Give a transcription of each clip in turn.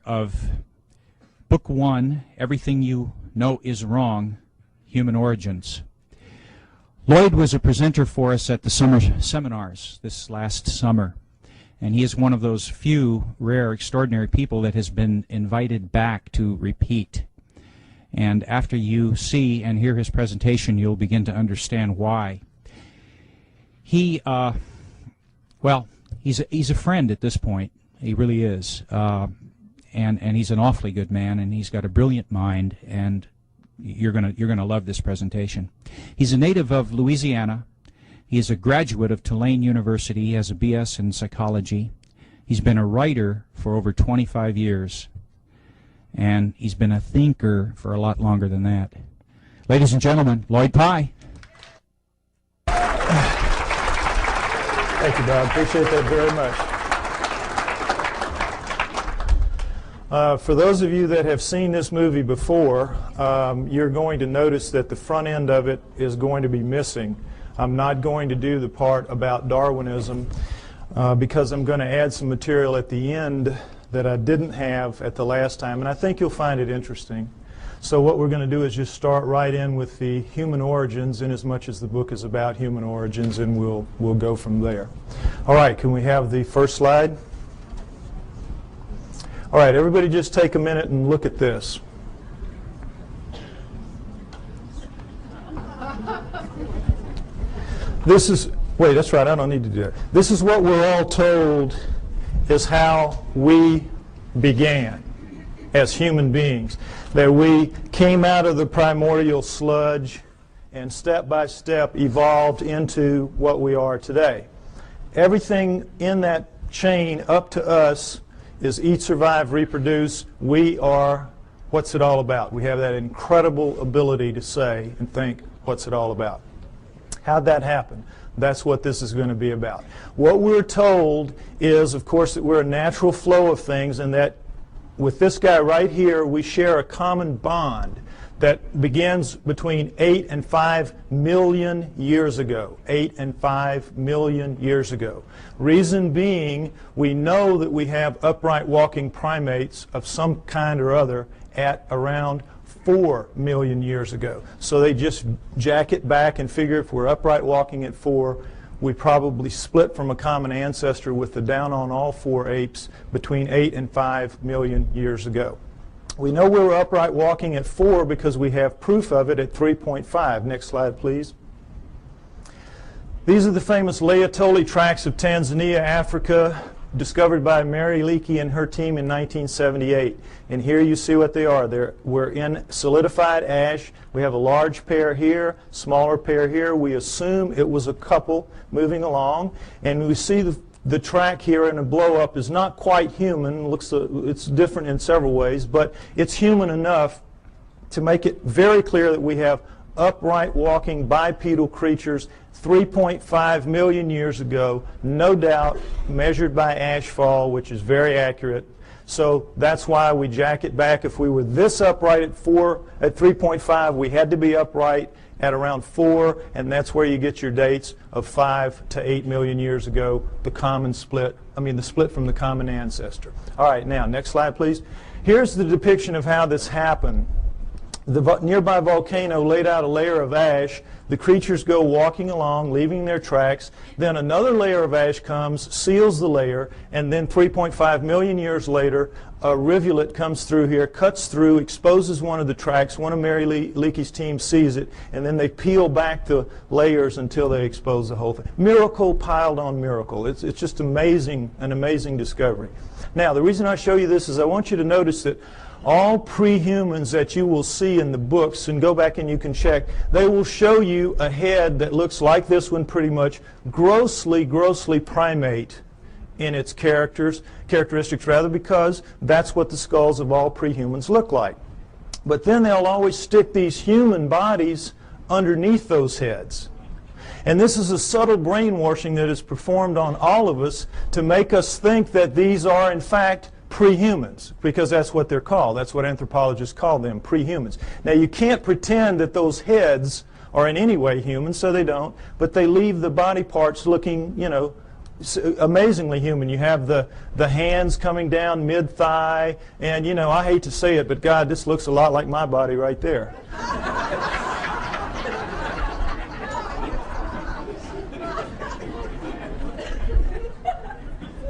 of Book 1, Everything You Know Is Wrong, Human Origins. Lloyd was a presenter for us at the summer seminars this last summer, and he is one of those few rare, extraordinary people that has been invited back to repeat. And after you see and hear his presentation, you'll begin to understand why. He, well, he's a friend at this point. He really is. And he's an awfully good man, and he's got a brilliant mind, and you're gonna love this presentation. He's a native of Louisiana. He is a graduate of Tulane University. He has a BS in psychology. He's been a writer for over 25 years, and he's been a thinker for a lot longer than that. Ladies and gentlemen, Lloyd Pye. Thank you, Bob. Appreciate that very much. For those of you that have seen this movie before, you're going to notice that the front end of it is going to be missing. I'm not going to do the part about Darwinism because I'm going to add some material at the end that I didn't have at the last time, and I think you'll find it interesting. So what we're going to do is just start right in with the human origins, in as much as the book is about human origins, and we'll go from there. All right, can we have the first slide? All right, everybody just take a minute and look at this. This is, wait, that's right, I don't need to do that. This is what we're all told is how we began as human beings. That we came out of the primordial sludge and step by step evolved into what we are today. Everything in that chain up to us is eat, survive, reproduce. We are, what's it all about? We have that incredible ability to say and think, what's it all about? How'd that happen? That's what this is going to be about. What we're told is, of course, that we're a natural flow of things, and that with this guy right here, we share a common bond that begins between 8 and 5 million years ago. 8 and 5 million years ago. Reason being, we know that we have upright walking primates of some kind or other at around 4 million years ago. So they just jack it back and figure if we're upright walking at 4, we probably split from a common ancestor with the down on all 4 apes between 8 and 5 million years ago. We know we were upright walking at 4 because we have proof of it at 3.5. Next slide, please. These are the famous Laetoli tracts of Tanzania, Africa, discovered by Mary Leakey and her team in 1978. And here you see what they are. We're in solidified ash. We have a large pair here, smaller pair here. We assume it was a couple moving along. And we see the track here in a blow-up is not quite human. It's different in several ways, but it's human enough to make it very clear that we have upright walking bipedal creatures 3.5 million years ago, no doubt, measured by ashfall, which is very accurate. So that's why we jack it back. If we were this upright at 3.5, we had to be upright at around 4, and that's where you get your dates of 5 to 8 million years ago, the split from the common ancestor. All right, now, next slide, please. Here's the depiction of how this happened. The nearby volcano laid out a layer of ash. The creatures go walking along, leaving their tracks. Then another layer of ash comes, seals the layer, and then 3.5 million years later, a rivulet comes through here, cuts through, exposes one of the tracks. One of Mary Leakey's team sees it, and then they peel back the layers until they expose the whole thing. Miracle piled on miracle. It's just amazing, an amazing discovery. Now, the reason I show you this is I want you to notice that all pre-humans that you will see in the books, and go back and you can check, they will show you a head that looks like this one pretty much, grossly primate in its characteristics rather, because that's what the skulls of all pre-humans look like. But then they'll always stick these human bodies underneath those heads. And this is a subtle brainwashing that is performed on all of us to make us think that these are, in fact, pre-humans, because that's what they're called. That's what anthropologists call them, pre-humans. Now, you can't pretend that those heads are in any way human, so they don't, but they leave the body parts looking, amazingly human. You have the hands coming down mid-thigh, and you know, I hate to say it, but God, this looks a lot like my body right there.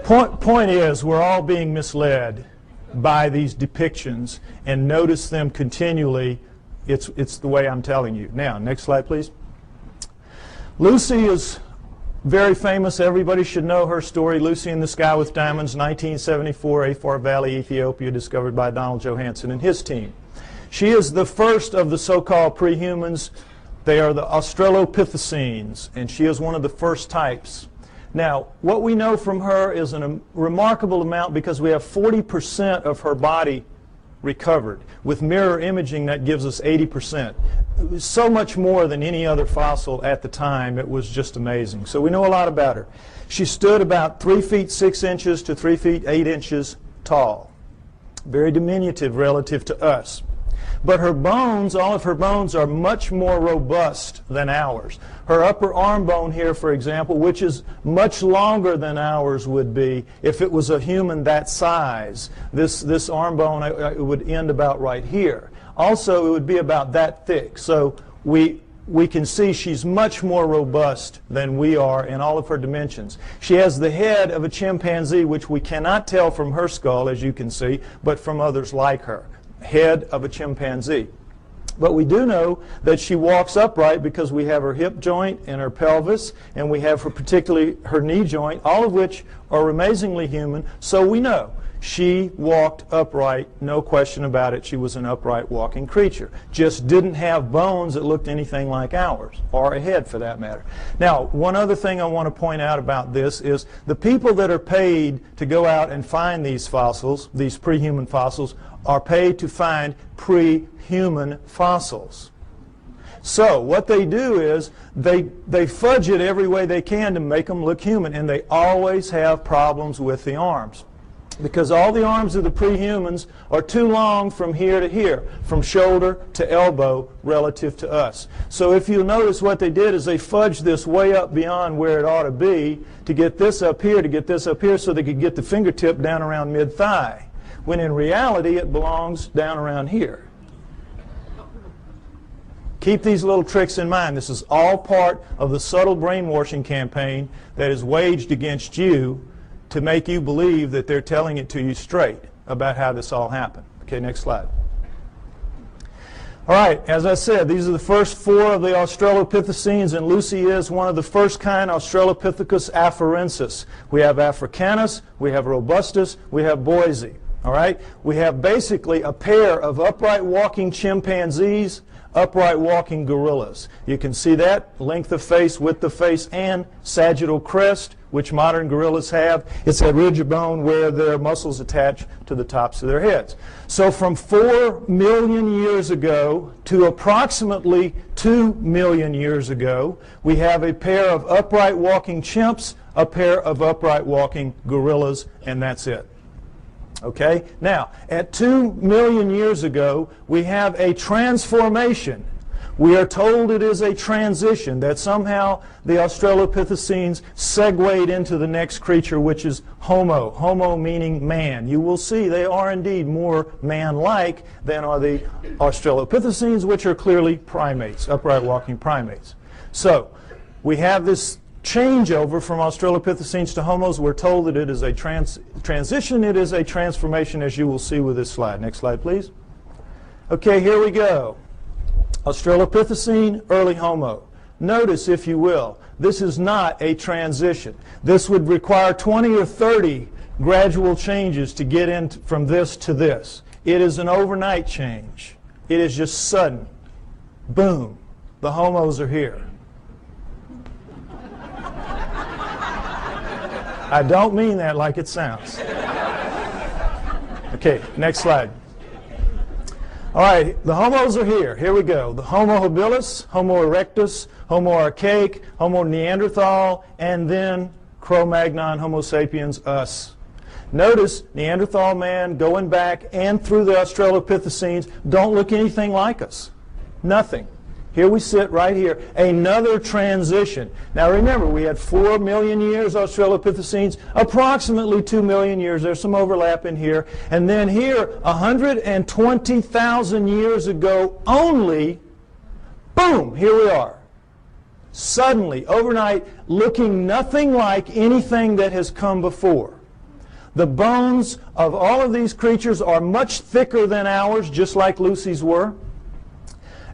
Point is, we're all being misled by these depictions, and notice them continually. It's the way I'm telling you. Now, next slide, please. Lucy is very famous. Everybody should know her story. Lucy in the Sky with Diamonds, 1974, Afar Valley, Ethiopia, discovered by Donald Johanson and his team. She is the first of the so-called prehumans. They are the Australopithecines, and she is one of the first types. Now, what we know from her is a remarkable amount, because we have 40% of her body recovered. With mirror imaging, that gives us 80%. It was so much more than any other fossil at the time. It was just amazing. So we know a lot about her. She stood about 3 feet 6 inches to 3 feet 8 inches tall. Very diminutive relative to us. But her bones, all of her bones, are much more robust than ours. Her upper arm bone here, for example, which is much longer than ours would be if it was a human that size. This arm bone it would end about right here. Also, it would be about that thick. So we can see she's much more robust than we are in all of her dimensions. She has the head of a chimpanzee, which we cannot tell from her skull, as you can see, but from others like her. Head of a chimpanzee. But we do know that she walks upright because we have her hip joint and her pelvis, and we have particularly her knee joint, all of which are amazingly human. So we know she walked upright, no question about it. She was an upright walking creature. Just didn't have bones that looked anything like ours, or a head for that matter. Now, one other thing I want to point out about this is the people that are paid to go out and find these fossils, these pre-human fossils, are paid to find pre-human fossils. So what they do is they fudge it every way they can to make them look human, and they always have problems with the arms, because all the arms of the pre-humans are too long from here to here, from shoulder to elbow relative to us. So if you'll notice, what they did is they fudged this way up beyond where it ought to be to get this up here, so they could get the fingertip down around mid-thigh, when in reality it belongs down around here. Keep these little tricks in mind. This is all part of the subtle brainwashing campaign that is waged against you to make you believe that they're telling it to you straight about how this all happened. Okay, next slide. All right, as I said, these are the first 4 of the Australopithecines, and Lucy is one of the first kind, Australopithecus afarensis. We have Africanus, we have Robustus, we have Boise. All right, we have basically a pair of upright walking chimpanzees, upright walking gorillas. You can see that length of face, width of face, and sagittal crest, which modern gorillas have. It's that ridge of bone where their muscles attach to the tops of their heads. So from 4 million years ago to approximately 2 million years ago, we have a pair of upright walking chimps, a pair of upright walking gorillas, and that's it. Okay? Now, at 2 million years ago, we have a transformation. We are told it is a transition, that somehow the Australopithecines segued into the next creature, which is Homo. Homo meaning man. You will see they are indeed more man-like than are the Australopithecines, which are clearly primates, upright walking primates. So, we have this changeover from Australopithecines to Homos. We're told that it is a transition, it is a transformation, as you will see with this slide. Next slide, please. Okay, here we go. Australopithecine, early Homo. Notice, if you will, this is not a transition. This would require 20 or 30 gradual changes to get in from this to this. It is an overnight change. It is just sudden. Boom. The Homos are here. I don't mean that like it sounds. Okay, next slide. All right, the Homos are here. Here we go. The Homo habilis, Homo erectus, Homo archaic, Homo neanderthal, and then Cro-Magnon, Homo sapiens, us. Notice Neanderthal man going back and through the Australopithecines don't look anything like us. Nothing. Here we sit right here. Another transition. Now remember, we had 4 million years Australopithecines, approximately 2 million years. There's some overlap in here. And then here, 120,000 years ago only, boom, here we are. Suddenly, overnight, looking nothing like anything that has come before. The bones of all of these creatures are much thicker than ours, just like Lucy's were.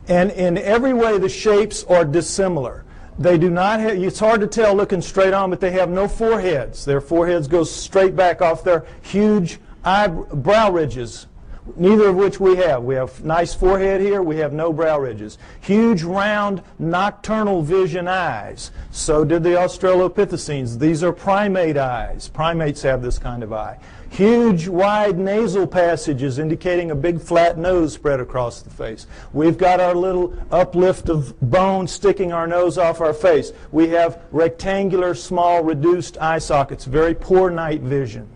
And in every way, the shapes are dissimilar. They do not have, it's hard to tell looking straight on, but they have no foreheads. Their foreheads go straight back off their huge brow ridges, neither of which we have. We have nice forehead here. We have no brow ridges. Huge, round, nocturnal vision eyes. So did the Australopithecines. These are primate eyes. Primates have this kind of eye. Huge, wide nasal passages indicating a big flat nose spread across the face. We've got our little uplift of bone sticking our nose off our face. We have rectangular, small, reduced eye sockets. Very poor night vision.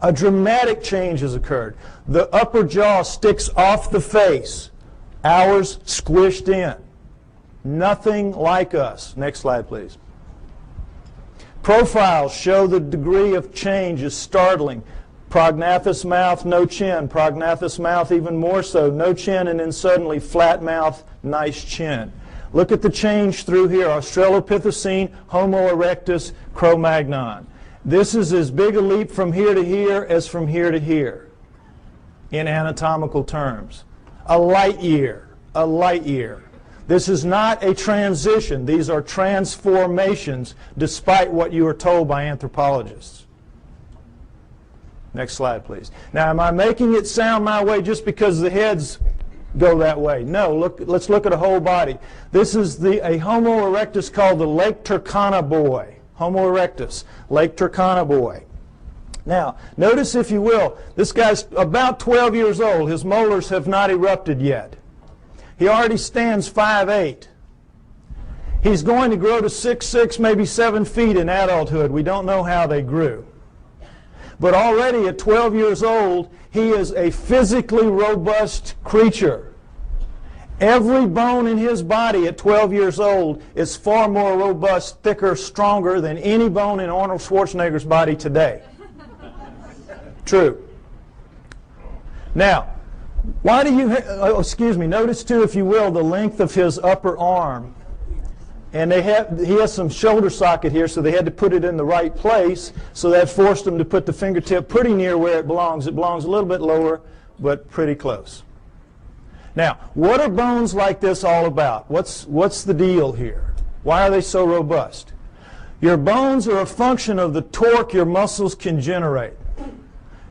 A dramatic change has occurred. The upper jaw sticks off the face. Ours squished in. Nothing like us. Next slide, please. Profiles show the degree of change is startling. Prognathous mouth, no chin. Prognathous mouth even more so. No chin, and then suddenly flat mouth, nice chin. Look at the change through here. Australopithecine, Homo erectus, Cro-Magnon. This is as big a leap from here to here as from here to here in anatomical terms. A light year. A light year. This is not a transition. These are transformations, despite what you are told by anthropologists. Next slide, please. Now, am I making it sound my way just because the heads go that way? No, let's look at a whole body. This is a Homo erectus called the Lake Turkana boy. Homo erectus, Lake Turkana boy. Now, notice, if you will, this guy's about 12 years old. His molars have not erupted yet. He already stands 5'8". He's going to grow to 6'6", maybe 7 feet in adulthood. We don't know how they grew. But already at 12 years old, he is a physically robust creature. Every bone in his body at 12 years old is far more robust, thicker, stronger than any bone in Arnold Schwarzenegger's body today. True. Now, why do you, notice too, if you will, the length of his upper arm. And he has some shoulder socket here, so they had to put it in the right place, so that forced them to put the fingertip pretty near where it belongs. It belongs a little bit lower, but pretty close. Now, what are bones like this all about? What's the deal here? Why are they so robust? Your bones are a function of the torque your muscles can generate.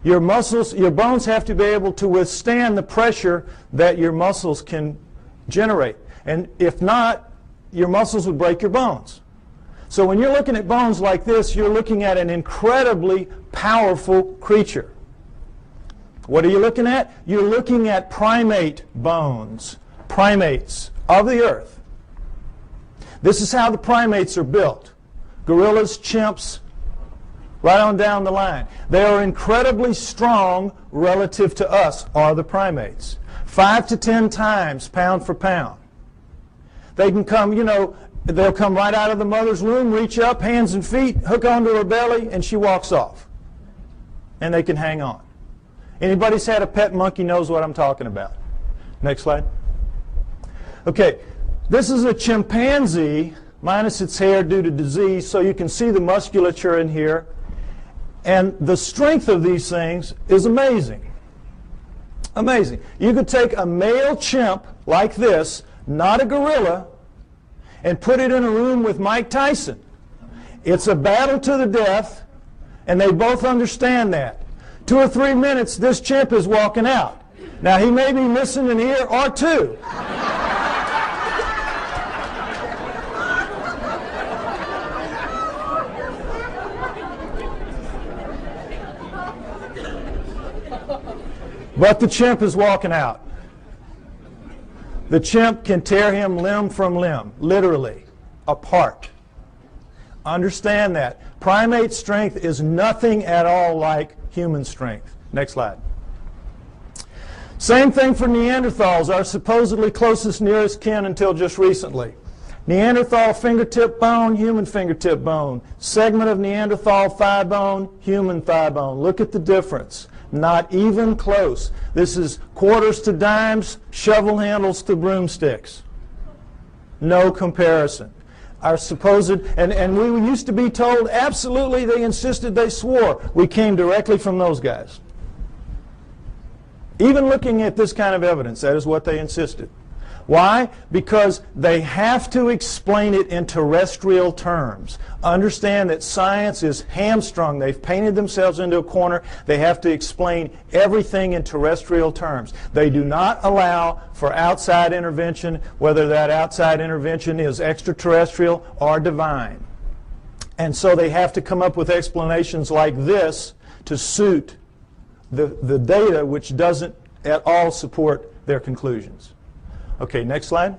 Your bones have to be able to withstand the pressure that your muscles can generate. And if not, your muscles would break your bones. So when you're looking at bones like this, you're looking at an incredibly powerful creature. What are you looking at? You're looking at primate bones, primates of the earth. This is how the primates are built. Gorillas, chimps, right on down the line. They are incredibly strong relative to us, are the primates. 5 to 10 times pound for pound. They can come, they'll come right out of the mother's womb, reach up, hands and feet, hook onto her belly, and she walks off. And they can hang on. Anybody's had a pet monkey knows what I'm talking about. Next slide. Okay, this is a chimpanzee minus its hair due to disease, so you can see the musculature in here. And the strength of these things is amazing. Amazing. You could take a male chimp like this, not a gorilla, and put it in a room with Mike Tyson. It's a battle to the death, and they both understand that. 2 or 3 minutes, this chimp is walking out. Now, he may be missing an ear or two. But the chimp is walking out. The chimp can tear him limb from limb, literally, apart. Understand that. Primate strength is nothing at all like human strength. Next slide. Same thing for Neanderthals, our supposedly closest nearest kin until just recently. Neanderthal fingertip bone, human fingertip bone. Segment of Neanderthal thigh bone, human thigh bone. Look at the difference. Not even close. This is quarters to dimes, shovel handles to broomsticks. No comparison. Our supposed, and we used to be told, absolutely, they insisted, they swore. We came directly from those guys. Even looking at this kind of evidence, that is what they insisted. Why? Because they have to explain it in terrestrial terms. Understand that science is hamstrung. They've painted themselves into a corner. They have to explain everything in terrestrial terms. They do not allow for outside intervention, whether that outside intervention is extraterrestrial or divine. And so they have to come up with explanations like this to suit the data, which doesn't at all support their conclusions. Okay, next slide.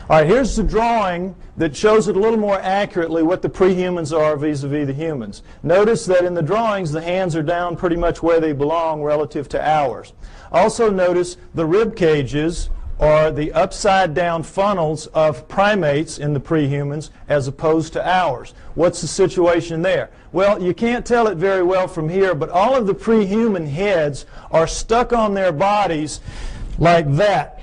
All right, here's the drawing that shows it a little more accurately what the prehumans are vis-a-vis the humans. Notice that in the drawings the hands are down pretty much where they belong relative to ours. Also notice the rib cages are the upside down funnels of primates in the prehumans as opposed to ours. What's the situation there? Well, you can't tell it very well from here, but all of the prehuman heads are stuck on their bodies like that,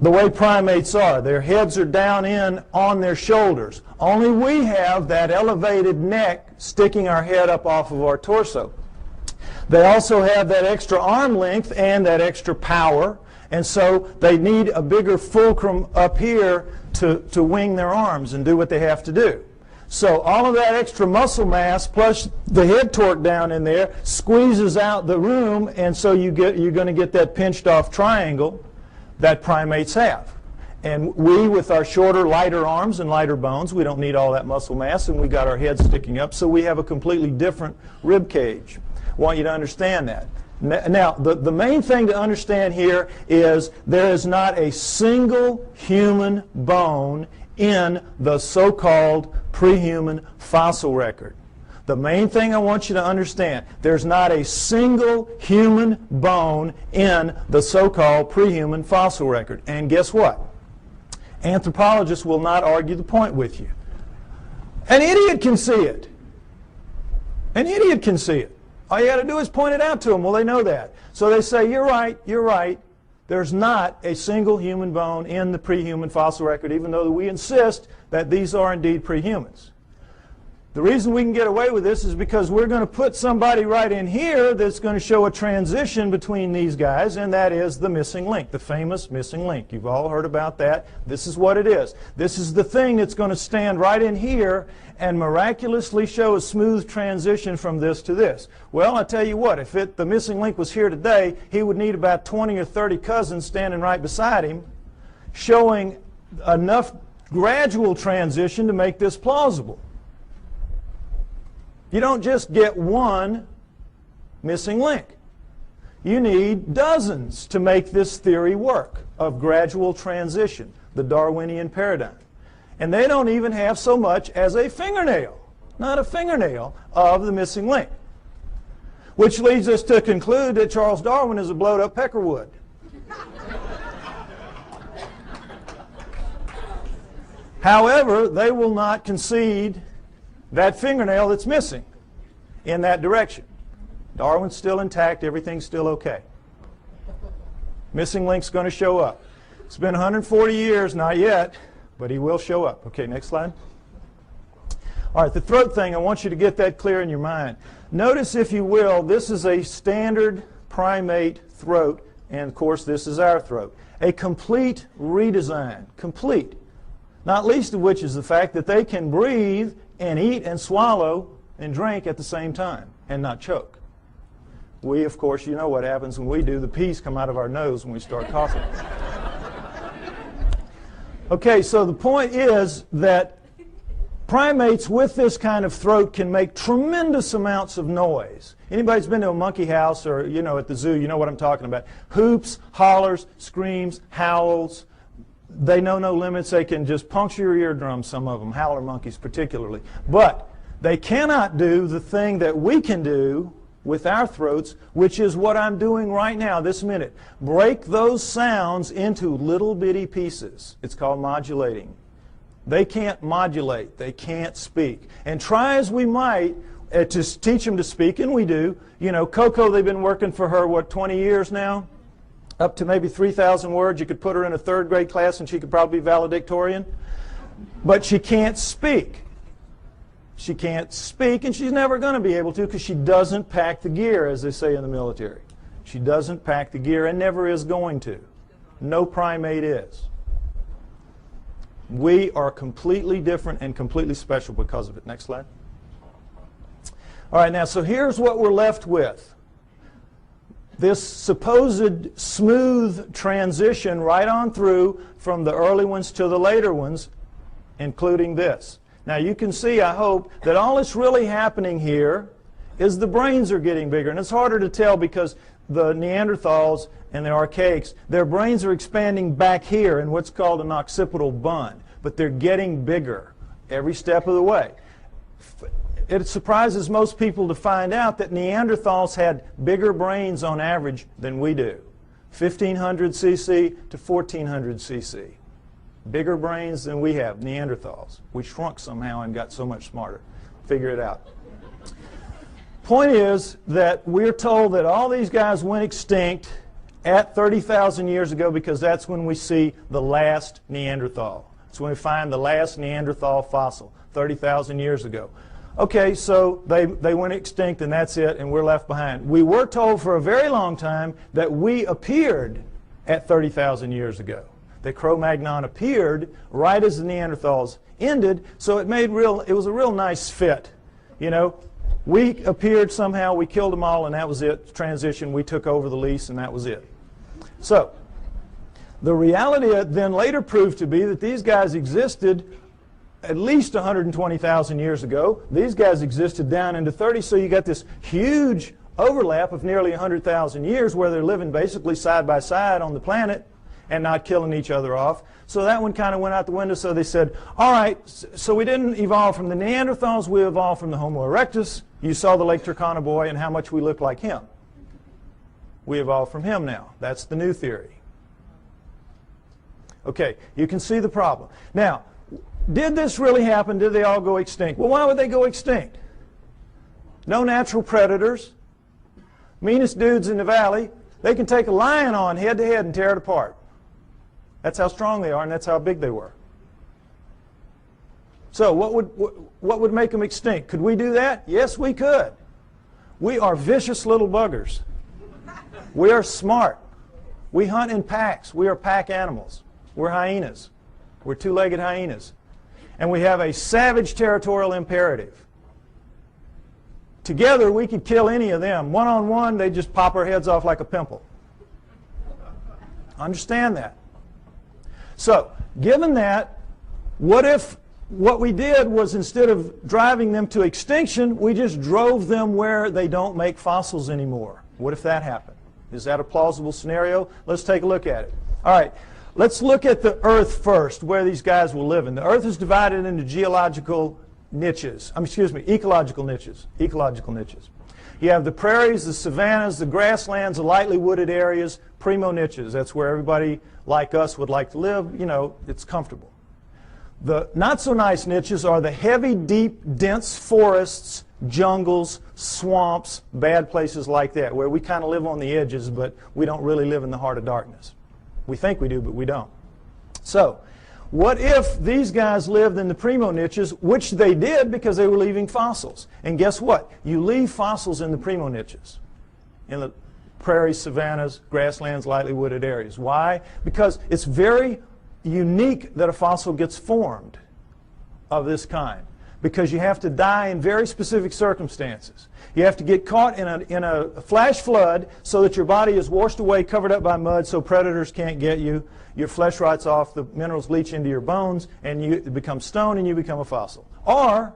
the way primates are. Their heads are down in on their shoulders. Only we have that elevated neck sticking our head up off of our torso. They also have that extra arm length and that extra power, and so they need a bigger fulcrum up here to wing their arms and do what they have to do. So all of that extra muscle mass plus the head torque down in there squeezes out the room, and so you're going to get that pinched off triangle that primates have. And we, with our shorter, lighter arms and lighter bones, we don't need all that muscle mass, and we got our heads sticking up, so we have a completely different rib cage. I want you to understand that. Now, the main thing to understand here is there is not a single human bone in the so-called prehuman fossil record. The main thing I want you to understand, there's not a single human bone in the so-called prehuman fossil record. And guess what? Anthropologists will not argue the point with you. An idiot can see it. An idiot can see it. All you got to do is point it out to them. Well, they know that. So they say, you're right, you're right. There's not a single human bone in the prehuman fossil record, even though we insist that these are indeed prehumans. The reason we can get away with this is because we're going to put somebody right in here that's going to show a transition between these guys, and that is the missing link, the famous missing link. You've all heard about that. This is what it is. This is the thing that's going to stand right in here and miraculously show a smooth transition from this to this. Well, I tell you what, if the missing link was here today, he would need about 20 or 30 cousins standing right beside him, showing enough gradual transition to make this plausible. You don't just get one missing link. You need dozens to make this theory work of gradual transition, the Darwinian paradigm. And they don't even have so much as a fingernail, not a fingernail, of the missing link. Which leads us to conclude that Charles Darwin is a blowed-up peckerwood. However, they will not concede that fingernail that's missing in that direction. Darwin's still intact, everything's still okay. Missing link's going to show up. It's been 140 years, not yet, but he will show up. Okay, next slide. All right, the throat thing, I want you to get that clear in your mind. Notice, if you will, this is a standard primate throat, and of course this is our throat. A complete redesign, complete. Not least of which is the fact that they can breathe and eat and swallow and drink at the same time and not choke. We, of course, you know what happens when we do. The peas come out of our nose when we start coughing. Okay, so the point is that primates with this kind of throat can make tremendous amounts of noise. Anybody's been to a monkey house or, you know, at the zoo, you know what I'm talking about. Hoops, hollers, screams, howls. They know no limits. They can just puncture your eardrums, some of them, howler monkeys particularly. But they cannot do the thing that we can do with our throats, which is what I'm doing right now, this minute. Break those sounds into little bitty pieces. It's called modulating. They can't modulate. They can't speak. And try as we might to teach them to speak, and we do. You know, Coco, they've been working for her, what, 20 years now? Up to maybe 3,000 words. You could put her in a third grade class and she could probably be valedictorian. But she can't speak. She can't speak, and she's never going to be able to because she doesn't pack the gear, as they say in the military. She doesn't pack the gear and never is going to. No primate is. We are completely different and completely special because of it. Next slide. All right, now, so here's what we're left with. This supposed smooth transition right on through from the early ones to the later ones, including this. Now you can see, I hope, that all that's really happening here is the brains are getting bigger. And it's harder to tell because the Neanderthals and the archaics, their brains are expanding back here in what's called an occipital bund. But they're getting bigger every step of the way. It surprises most people to find out that Neanderthals had bigger brains on average than we do. 1,500 cc to 1,400 cc. Bigger brains than we have, Neanderthals. We shrunk somehow and got so much smarter. Figure it out. Point is that we're told that all these guys went extinct at 30,000 years ago because that's when we see the last Neanderthal. That's when we find the last Neanderthal fossil, 30,000 years ago. Okay, so they went extinct and that's it, and we're left behind. We were told for a very long time that we appeared at 30,000 years ago. That Cro-Magnon appeared right as the Neanderthals ended, so it was a real nice fit. You know, we appeared somehow, we killed them all, and that was it. Transition, we took over the lease, and that was it. So, the reality then later proved to be that these guys existed at least 120,000 years ago. These guys existed down into 30, so you got this huge overlap of nearly 100,000 years where they're living basically side by side on the planet and not killing each other off. So that one kind of went out the window, so they said, all right, so we didn't evolve from the Neanderthals, we evolved from the Homo erectus. You saw the Lake Turkana boy and how much we look like him. We evolved from him now. That's the new theory. Okay, you can see the problem. Now, did this really happen? Did they all go extinct? Well, why would they go extinct? No natural predators. Meanest dudes in the valley. They can take a lion on head to head and tear it apart. That's how strong they are, and that's how big they were. So what would make them extinct? Could we do that? Yes, we could. We are vicious little buggers. We are smart. We hunt in packs. We are pack animals. We're hyenas. We're two-legged hyenas. And we have a savage territorial imperative. Together, we could kill any of them. One-on-one, they just pop our heads off like a pimple. Understand that. So, given that, what if what we did was instead of driving them to extinction, we just drove them where they don't make fossils anymore? What if that happened? Is that a plausible scenario? Let's take a look at it. All right. Let's look at the Earth first, where these guys will live in. The Earth is divided into ecological niches. Ecological niches. You have the prairies, the savannas, the grasslands, the lightly wooded areas, primo niches. That's where everybody like us would like to live. You know, it's comfortable. The not so nice niches are the heavy, deep, dense forests, jungles, swamps, bad places like that, where we kind of live on the edges, but we don't really live in the heart of darkness. We think we do, but we don't. So, what if these guys lived in the primo niches, which they did because they were leaving fossils? And guess what? You leave fossils in the primo niches, in the prairies, savannas, grasslands, lightly wooded areas. Why? Because it's very unique that a fossil gets formed of this kind, because you have to die in very specific circumstances. You have to get caught in a flash flood so that your body is washed away, covered up by mud, so predators can't get you. Your flesh rots off, the minerals leach into your bones, and you become stone and you become a fossil. Or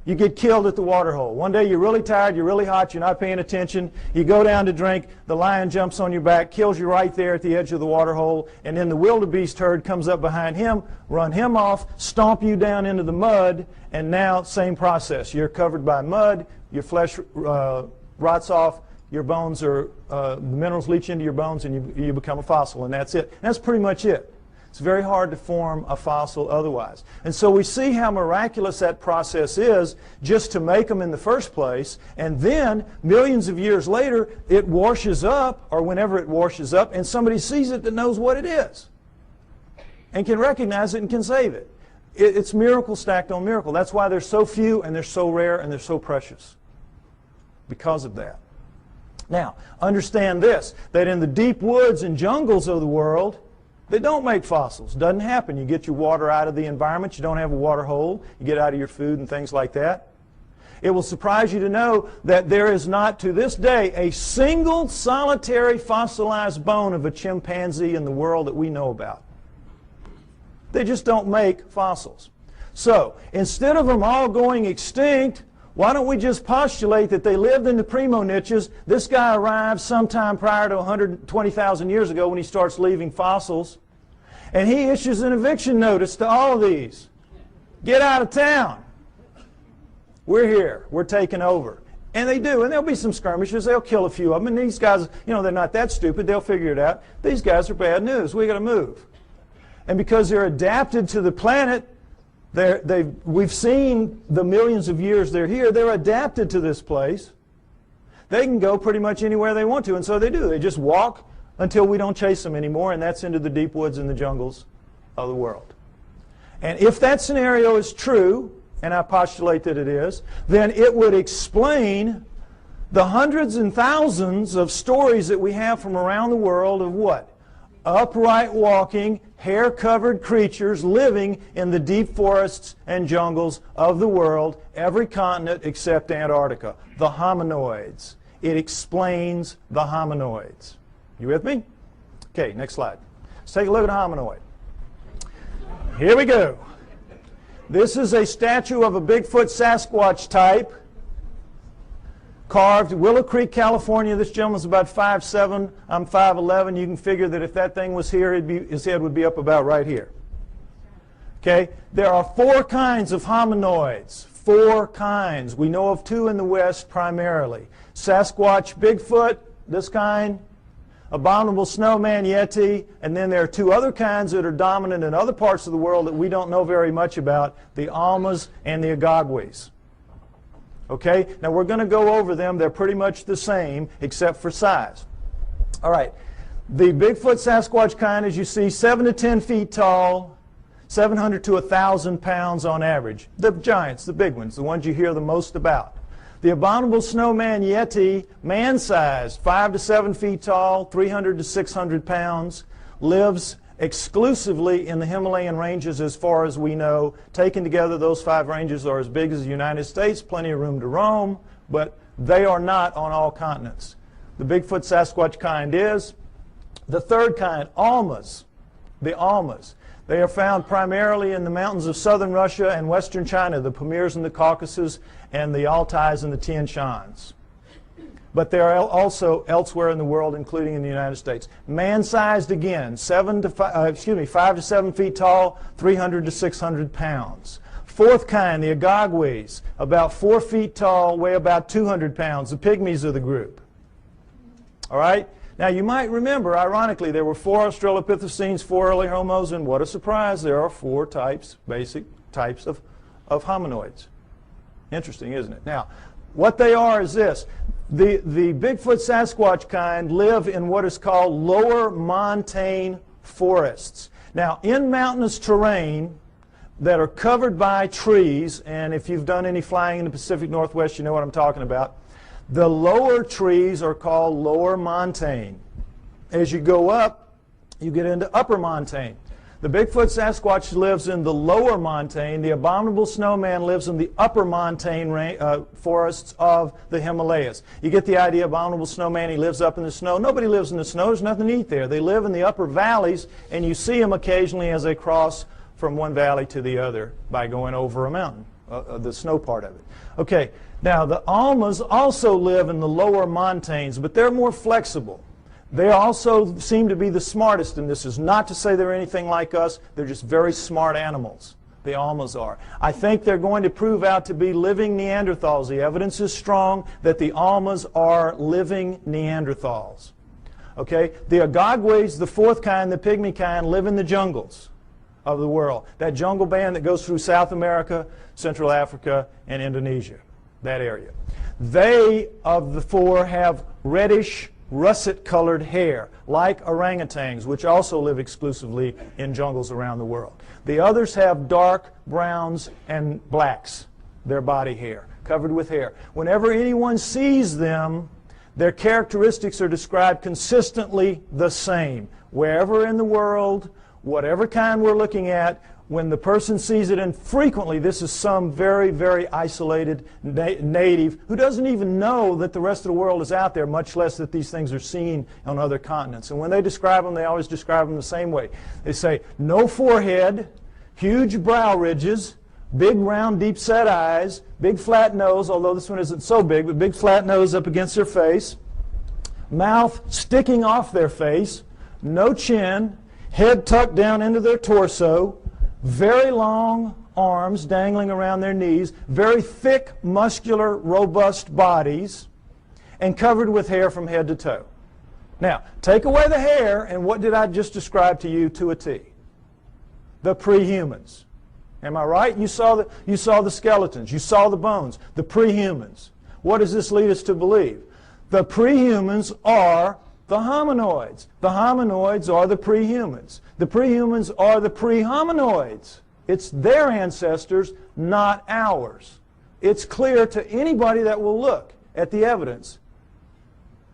you get killed at the water hole. One day you're really tired, you're really hot, you're not paying attention, you go down to drink, the lion jumps on your back, kills you right there at the edge of the water hole, and then the wildebeest herd comes up behind him, run him off, stomp you down into the mud, and now same process. You're covered by mud, your flesh rots off, your bones are, the minerals leach into your bones and you become a fossil, and that's it. And that's pretty much it. It's very hard to form a fossil otherwise. And so we see how miraculous that process is just to make them in the first place, and then millions of years later it washes up, or whenever it washes up, and somebody sees it that knows what it is and can recognize it and can save it. It's miracle stacked on miracle. That's why they're so few and they're so rare and they're so precious, because of that. Now, understand this, that in the deep woods and jungles of the world, they don't make fossils. Doesn't happen. You get your water out of the environment. You don't have a water hole. You get out of your food and things like that. It will surprise you to know that there is not, to this day, a single solitary fossilized bone of a chimpanzee in the world that we know about. They just don't make fossils. So, instead of them all going extinct, why don't we just postulate that they lived in the primo niches? This guy arrived sometime prior to 120,000 years ago when he starts leaving fossils. And he issues an eviction notice to all of these. Get out of town. We're here. We're taking over. And they do. And there'll be some skirmishes. They'll kill a few of them. And these guys, you know, they're not that stupid. They'll figure it out. These guys are bad news. We got to move. And because they're adapted to the planet, we've seen the millions of years they're here. They're adapted to this place. They can go pretty much anywhere they want to, and so they do. They just walk until we don't chase them anymore, and that's into the deep woods and the jungles of the world. And if that scenario is true, and I postulate that it is, then it would explain the hundreds and thousands of stories that we have from around the world of what? Upright walking, hair-covered creatures living in the deep forests and jungles of the world, every continent except Antarctica. The hominoids. It explains the hominoids. You with me? Okay, next slide. Let's take a look at a hominoid. Here we go. This is a statue of a Bigfoot Sasquatch type, carved Willow Creek, California. This gentleman's about 5'7". I'm 5'11". You can figure that if that thing was here, his head would be up about right here. Okay? There are 4 kinds of hominoids. 4 kinds. We know of 2 in the West primarily. Sasquatch Bigfoot, this kind. Abominable snowman Yeti. And then there are 2 other kinds that are dominant in other parts of the world that we don't know very much about. The Almas and the Agagwis. Okay, now we're going to go over them. They're pretty much the same except for size. All right, the Bigfoot Sasquatch kind, as you see, 7 to 10 feet tall, 700 to 1,000 pounds on average. The giants, the big ones, the ones you hear the most about. The Abominable Snowman Yeti, man-sized, 5 to 7 feet tall, 300 to 600 pounds, lives exclusively in the Himalayan ranges as far as we know. Taken together, those 5 ranges are as big as the United States, plenty of room to roam, but they are not on all continents. The Bigfoot Sasquatch kind is. The third kind, Almas. The Almas. They are found primarily in the mountains of southern Russia and western China, the Pamirs and the Caucasus, and the Altais and the Tian Shans. But they are also elsewhere in the world, including in the United States. Man-sized again, 5 to 7 feet tall, 300 to 600 pounds. Fourth kind, the Agagwis, about 4 feet tall, weigh about 200 pounds, the pygmies of the group. All right? Now, you might remember, ironically, there were 4 Australopithecines, 4 early Homos, and what a surprise, there are 4 types, basic types of hominoids. Interesting, isn't it? Now, what they are is this. The Bigfoot Sasquatch kind live in what is called lower montane forests. Now, in mountainous terrain that are covered by trees, and if you've done any flying in the Pacific Northwest, you know what I'm talking about. The lower trees are called lower montane. As you go up, you get into upper montane. The Bigfoot Sasquatch lives in the lower montane. The Abominable Snowman lives in the upper montane forests of the Himalayas. You get the idea, Abominable Snowman, he lives up in the snow. Nobody lives in the snow. There's nothing to eat there. They live in the upper valleys, and you see them occasionally as they cross from one valley to the other by going over a mountain, the snow part of it. Okay, now the Almas also live in the lower montanes, but they're more flexible. They also seem to be the smartest, and this is not to say they're anything like us. They're just very smart animals. The Almas are. I think they're going to prove out to be living Neanderthals. The evidence is strong that the Almas are living Neanderthals. Okay? The Agogwes, the fourth kind, the pygmy kind, live in the jungles of the world. That jungle band that goes through South America, Central Africa, and Indonesia. That area. They, of the four, have reddish, russet-colored hair, like orangutans, which also live exclusively in jungles around the world. The others have dark browns and blacks, their body hair, covered with hair. Whenever anyone sees them, their characteristics are described consistently the same. Wherever in the world, whatever kind we're looking at, when the person sees it, and frequently this is some very, very isolated native who doesn't even know that the rest of the world is out there, much less that these things are seen on other continents. And when they describe them, they always describe them the same way. They say, no forehead, huge brow ridges, big round deep set eyes, big flat nose, although this one isn't so big, but big flat nose up against their face, mouth sticking off their face, no chin, head tucked down into their torso, very long arms dangling around their knees, very thick, muscular, robust bodies, and covered with hair from head to toe. Now, take away the hair, and what did I just describe to you to a T? The pre-humans. Am I right? You saw the skeletons. You saw the bones. The pre-humans. What does this lead us to believe? The pre-humans are the hominoids. The hominoids are the pre-humans. The pre-humans are the pre-hominoids. It's their ancestors, not ours. It's clear to anybody that will look at the evidence.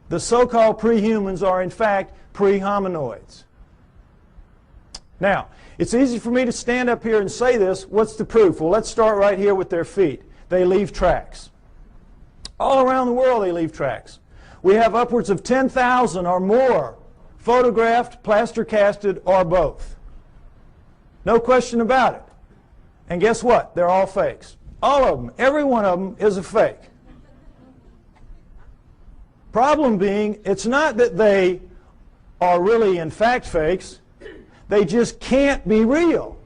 The so-called pre-humans are, in fact, pre-hominoids. Now, it's easy for me to stand up here and say this. What's the proof? Well, let's start right here with their feet. They leave tracks. All around the world they leave tracks. We have upwards of 10,000 or more photographed, plaster casted, or both. No question about it. And guess what? They're all fakes. All of them. Every one of them is a fake. Problem being, it's not that they are really in fact fakes. They just can't be real.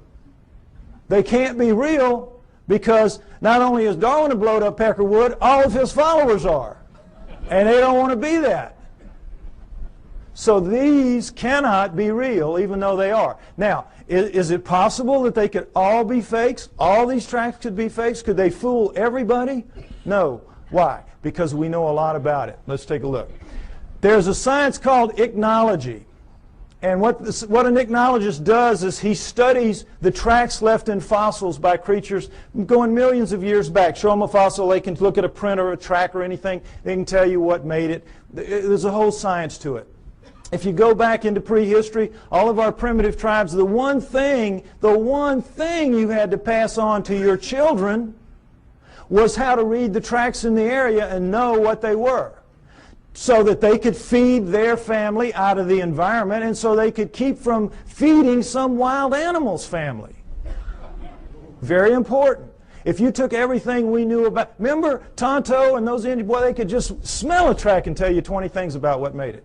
They can't be real because not only is Darwin a blowed up Peckerwood, all of his followers are. And they don't want to be that. So these cannot be real, even though they are. Now, is it possible that they could all be fakes? All these tracks could be fakes? Could they fool everybody? No. Why? Because we know a lot about it. Let's take a look. There's a science called ichnology. And what an ichnologist does is he studies the tracks left in fossils by creatures going millions of years back. Show them a fossil, they can look at a print or a track or anything. They can tell you what made it. There's a whole science to it. If you go back into prehistory, all of our primitive tribes, the one thing you had to pass on to your children was how to read the tracks in the area and know what they were, so that they could feed their family out of the environment and so they could keep from feeding some wild animal's family. Very important. If you took everything we knew about, remember Tonto and those Indians, boy, they could just smell a track and tell you 20 things about what made it.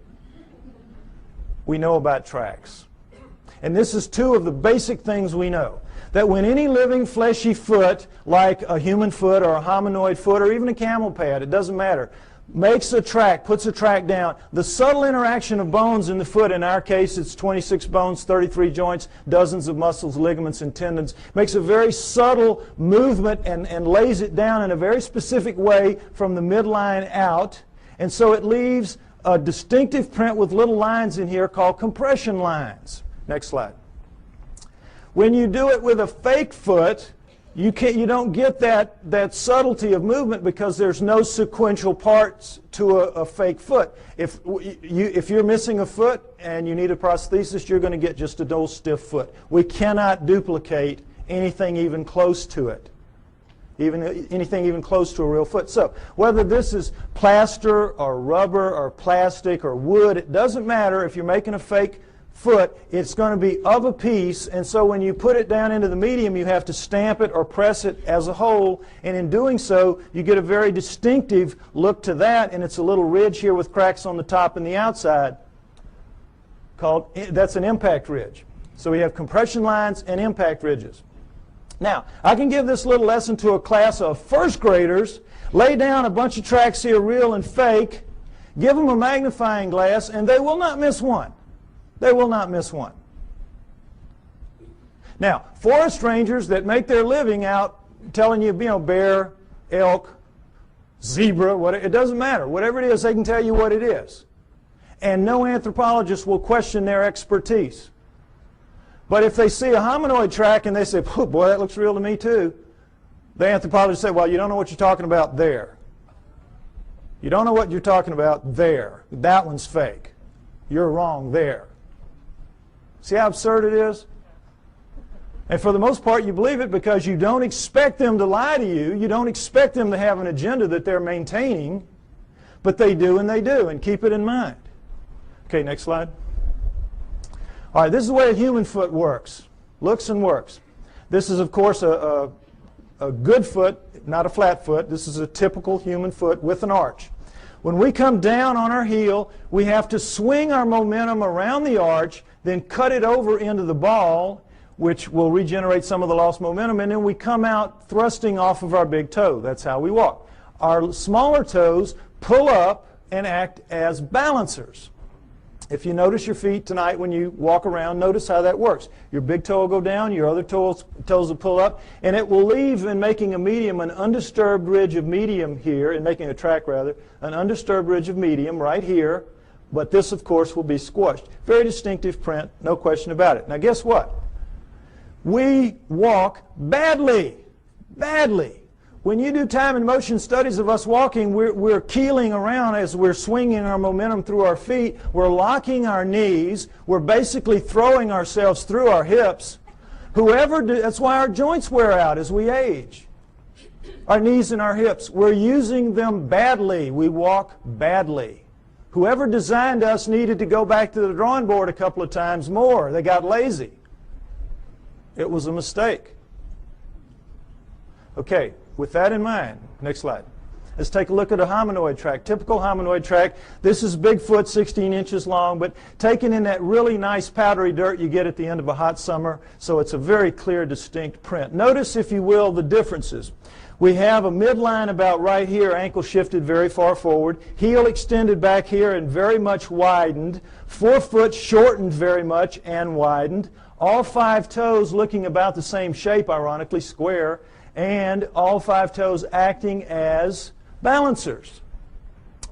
We know about tracks. And this is two of the basic things we know. That when any living fleshy foot, like a human foot or a hominoid foot or even a camel pad, it doesn't matter, makes a track, puts a track down, the subtle interaction of bones in the foot, in our case it's 26 bones, 33 joints, dozens of muscles, ligaments, and tendons, makes a very subtle movement and lays it down in a very specific way from the midline out. And so it leaves a distinctive print with little lines in here called compression lines. Next slide. When you do it with a fake foot, you don't get that subtlety of movement because there's no sequential parts to a fake foot. If you're missing a foot and you need a prosthesis, you're going to get just a dull, stiff foot. We cannot duplicate anything even close to it. Anything even close to a real foot. So whether this is plaster or rubber or plastic or wood, it doesn't matter. If you're making a fake foot, it's going to be of a piece, and so when you put it down into the medium, you have to stamp it or press it as a whole, and in doing so, you get a very distinctive look to that, and it's a little ridge here with cracks on the top and the outside that's an impact ridge. So we have compression lines and impact ridges. Now, I can give this little lesson to a class of first graders, lay down a bunch of tracks here, real and fake, give them a magnifying glass, and they will not miss one. They will not miss one. Now, forest rangers that make their living out telling you, bear, elk, zebra, it doesn't matter. Whatever it is, they can tell you what it is. And no anthropologist will question their expertise. But if they see a hominoid track and they say, oh, boy, that looks real to me too, the anthropologist say, well, you don't know what you're talking about there. You don't know what you're talking about there. That one's fake. You're wrong there. See how absurd it is? And for the most part, you believe it because you don't expect them to lie to you. You don't expect them to have an agenda that they're maintaining. But they do, and they do. And keep it in mind. Okay, next slide. All right, this is the way a human foot works. Looks and works. This is, of course, a good foot, not a flat foot. This is a typical human foot with an arch. When we come down on our heel, we have to swing our momentum around the arch, then cut it over into the ball, which will regenerate some of the lost momentum, and then we come out thrusting off of our big toe. That's how we walk. Our smaller toes pull up and act as balancers. If you notice your feet tonight when you walk around, notice how that works. Your big toe will go down, your other toes will pull up, and it will leave in making a medium, an undisturbed ridge of medium here, in making a track rather, an undisturbed ridge of medium right here, but this, of course, will be squashed. Very distinctive print, no question about it. Now, guess what? We walk badly, badly. When you do time and motion studies of us walking, we're keeling around as we're swinging our momentum through our feet. We're locking our knees. We're basically throwing ourselves through our hips. That's why our joints wear out as we age. Our knees and our hips. We're using them badly. We walk badly. Whoever designed us needed to go back to the drawing board a couple of times more. They got lazy. It was a mistake. Okay, with that in mind, next slide. Let's take a look at a hominoid track. Typical hominoid track. This is Bigfoot, 16 inches long, but taken in that really nice powdery dirt you get at the end of a hot summer, so it's a very clear, distinct print. Notice, if you will, the differences. We have a midline about right here, ankle shifted very far forward, heel extended back here and very much widened, forefoot shortened very much and widened, all five toes looking about the same shape, ironically, square, and all five toes acting as balancers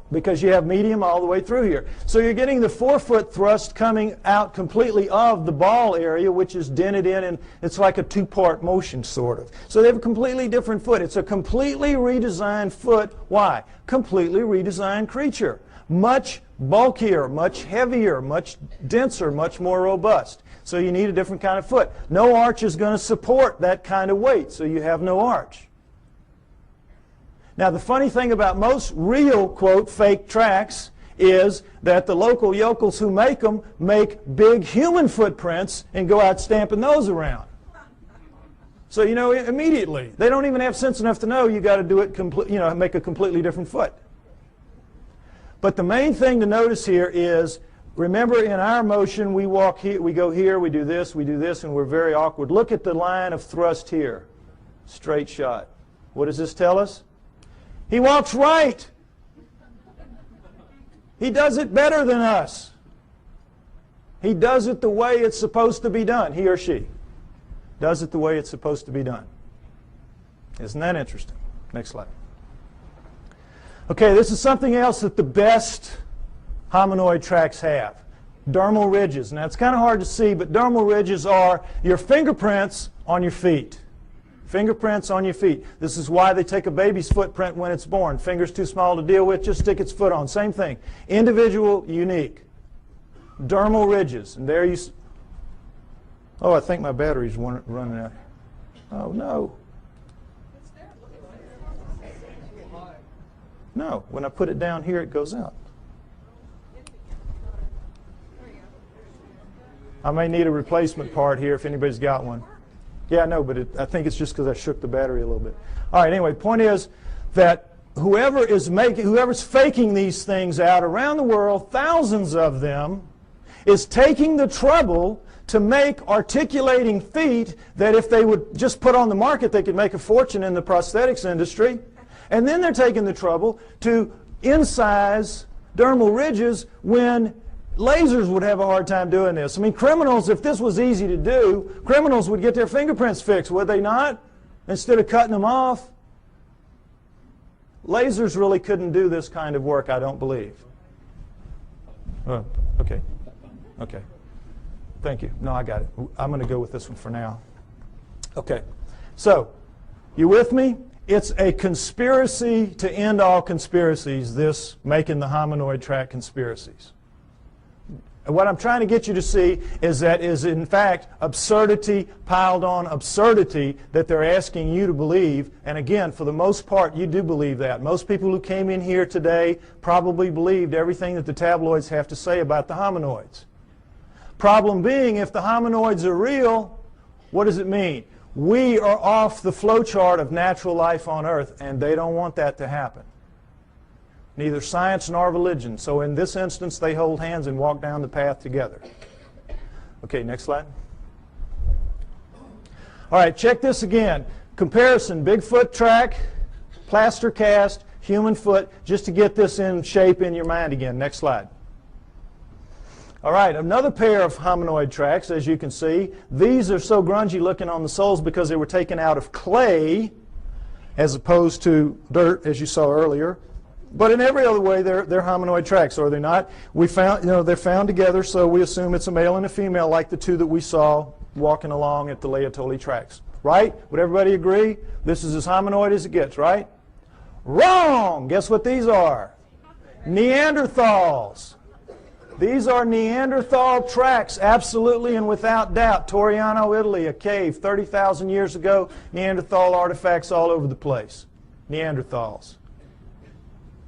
because you have medium all the way through here. So you're getting the forefoot thrust coming out completely of the ball area, which is dented in, and it's like a two-part motion, sort of. So they have a completely different foot. It's a completely redesigned foot. Why? Completely redesigned creature. Much bulkier, much heavier, much denser, much more robust. So you need a different kind of foot. No arch is going to support that kind of weight, so you have no arch. Now, the funny thing about most real, quote, fake tracks is that the local yokels who make them make big human footprints and go out stamping those around. So, you know, immediately, they don't even have sense enough to know you got to do it, make a completely different foot. But the main thing to notice here is, remember, in our motion, we walk here, we go here, we do this, and we're very awkward. Look at the line of thrust here. Straight shot. What does this tell us? He walks right. He does it better than us. He does it the way it's supposed to be done. He or she does it the way it's supposed to be done. Isn't that interesting? Next slide. Okay, this is something else that the best hominoid tracks have. Dermal ridges. Now, it's kind of hard to see, but dermal ridges are your fingerprints on your feet. Fingerprints on your feet. This is why they take a baby's footprint when it's born. Finger's too small to deal with, just stick its foot on. Same thing. Individual, unique. Dermal ridges. And there you... Oh, I think my battery's running out. Oh, no. No, when I put it down here, it goes out. I may need a replacement part here if anybody's got one. Yeah, no, but I think it's just because I shook the battery a little bit. All right, anyway, point is that whoever's faking these things out around the world, thousands of them, is taking the trouble to make articulating feet that if they would just put on the market, they could make a fortune in the prosthetics industry. And then they're taking the trouble to incise dermal ridges when lasers would have a hard time doing this. I mean, criminals, if this was easy to do, criminals would get their fingerprints fixed, would they not? Instead of cutting them off. Lasers really couldn't do this kind of work, I don't believe. Oh, okay. Okay. Thank you. No, I got it. I'm going to go with this one for now. Okay. So, you with me? It's a conspiracy to end all conspiracies, this making the hominoid track conspiracies. And what I'm trying to get you to see is that is in fact absurdity piled on absurdity that they're asking you to believe. And again, for the most part, you do believe that. Most people who came in here today probably believed everything that the tabloids have to say about the hominoids. Problem being, if the hominoids are real, what does it mean? We are off the flowchart of natural life on Earth, and they don't want that to happen. Neither science nor religion. So in this instance, they hold hands and walk down the path together. Okay, next slide. All right, check this again. Comparison, Bigfoot track, plaster cast, human foot, just to get this in shape in your mind again. Next slide. All right, another pair of hominoid tracks, as you can see. These are so grungy looking on the soles because they were taken out of clay as opposed to dirt, as you saw earlier. But in every other way, they're hominoid tracks, are they not? We found, they're found together, so we assume it's a male and a female, like the two that we saw walking along at the Laetoli tracks. Right? Would everybody agree? This is as hominoid as it gets, right? Wrong! Guess what these are? Neanderthals. These are Neanderthal tracks, absolutely and without doubt. Toriano, Italy, a cave 30,000 years ago. Neanderthal artifacts all over the place. Neanderthals.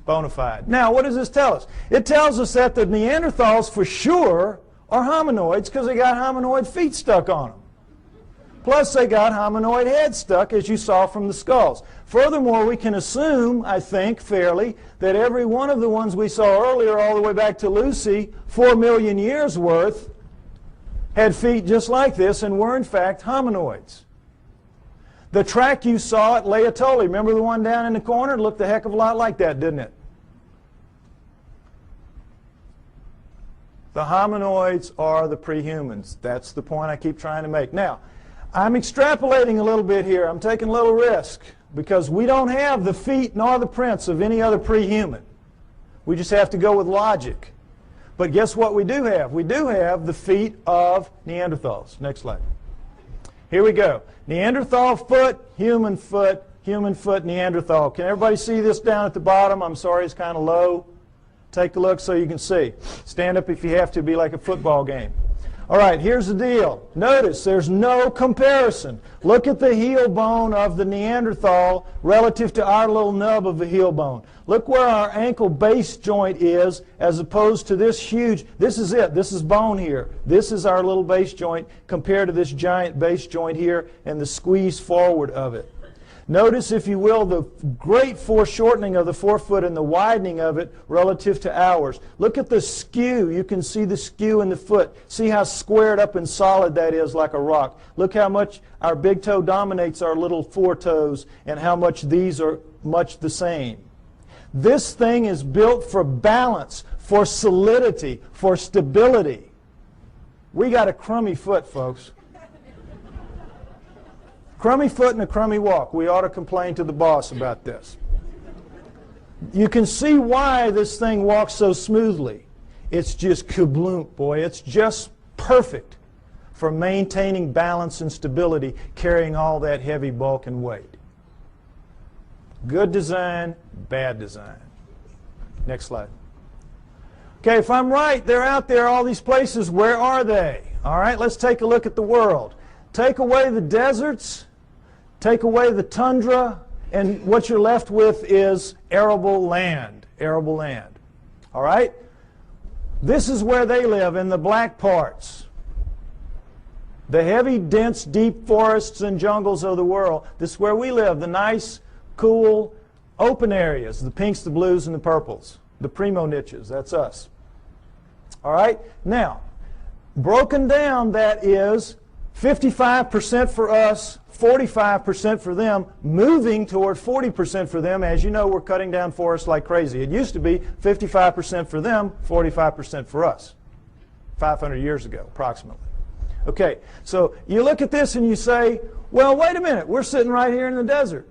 Bona fide. Now, what does this tell us? It tells us that the Neanderthals, for sure, are hominoids because they got hominoid feet stuck on them. Plus, they got hominoid heads stuck, as you saw from the skulls. Furthermore, we can assume, I think, fairly, that every one of the ones we saw earlier, all the way back to Lucy, 4 million years worth, had feet just like this and were, in fact, hominoids. The track you saw at Laetoli, remember the one down in the corner? It looked a heck of a lot like that, didn't it? The hominoids are the prehumans. That's the point I keep trying to make. Now, I'm extrapolating a little bit here. I'm taking a little risk because we don't have the feet nor the prints of any other prehuman. We just have to go with logic. But guess what we do have? We do have the feet of Neanderthals. Next slide. Here we go. Neanderthal foot, human foot, Neanderthal. Can everybody see this down at the bottom? I'm sorry, it's kind of low. Take a look so you can see. Stand up if you have to, be like a football game. All right, here's the deal. Notice there's no comparison. Look at the heel bone of the Neanderthal relative to our little nub of the heel bone. Look where our ankle base joint is as opposed to this huge, this is it, this is bone here. This is our little base joint compared to this giant base joint here and the squeeze forward of it. Notice, if you will, the great foreshortening of the forefoot and the widening of it relative to ours. Look at the skew. You can see the skew in the foot. See how squared up and solid that is like a rock. Look how much our big toe dominates our little foretoes and how much these are much the same. This thing is built for balance, for solidity, for stability. We got a crummy foot, folks. Crummy foot and a crummy walk. We ought to complain to the boss about this. You can see why this thing walks so smoothly. It's just kabloom, boy. It's just perfect for maintaining balance and stability, carrying all that heavy bulk and weight. Good design, bad design. Next slide. Okay, if I'm right, they're out there, all these places. Where are they? All right, let's take a look at the world. Take away the deserts, take away the tundra, and what you're left with is arable land. Arable land. All right? This is where they live, in the black parts. The heavy, dense, deep forests and jungles of the world. This is where we live, the nice, cool, open areas, the pinks, the blues, and the purples. The primo niches, that's us. All right? Now, Broken down, that is 55% for us, 45% for them, moving toward 40% for them. As you know, we're cutting down forests like crazy. It used to be 55% for them, 45% for us, 500 years ago, approximately. Okay, so you look at this and you say, well, wait a minute, we're sitting right here in the desert.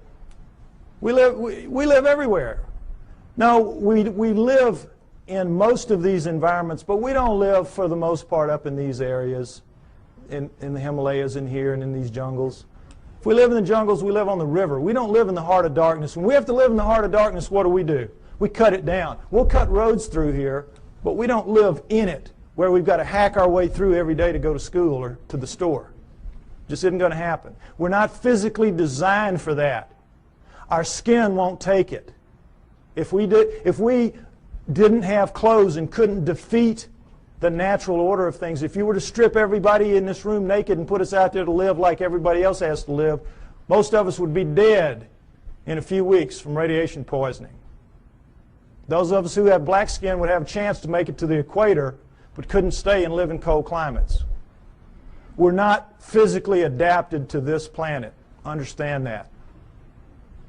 We live everywhere. No, we live in most of these environments, but we don't live, for the most part, up in these areas, in the Himalayas and here and in these jungles. If we live in the jungles, we live on the river. We don't live in the heart of darkness. When we have to live in the heart of darkness, what do? We cut it down. We'll cut roads through here, but we don't live in it, where we've got to hack our way through every day to go to school or to the store. Just isn't going to happen. We're not physically designed for that. Our skin won't take it. If we didn't have clothes and couldn't defeat the natural order of things, if you were to strip everybody in this room naked and put us out there to live like everybody else has to live, most of us would be dead in a few weeks from radiation poisoning. Those of us who have black skin would have a chance to make it to the equator, but couldn't stay and live in cold climates. We're not physically adapted to this planet. Understand that.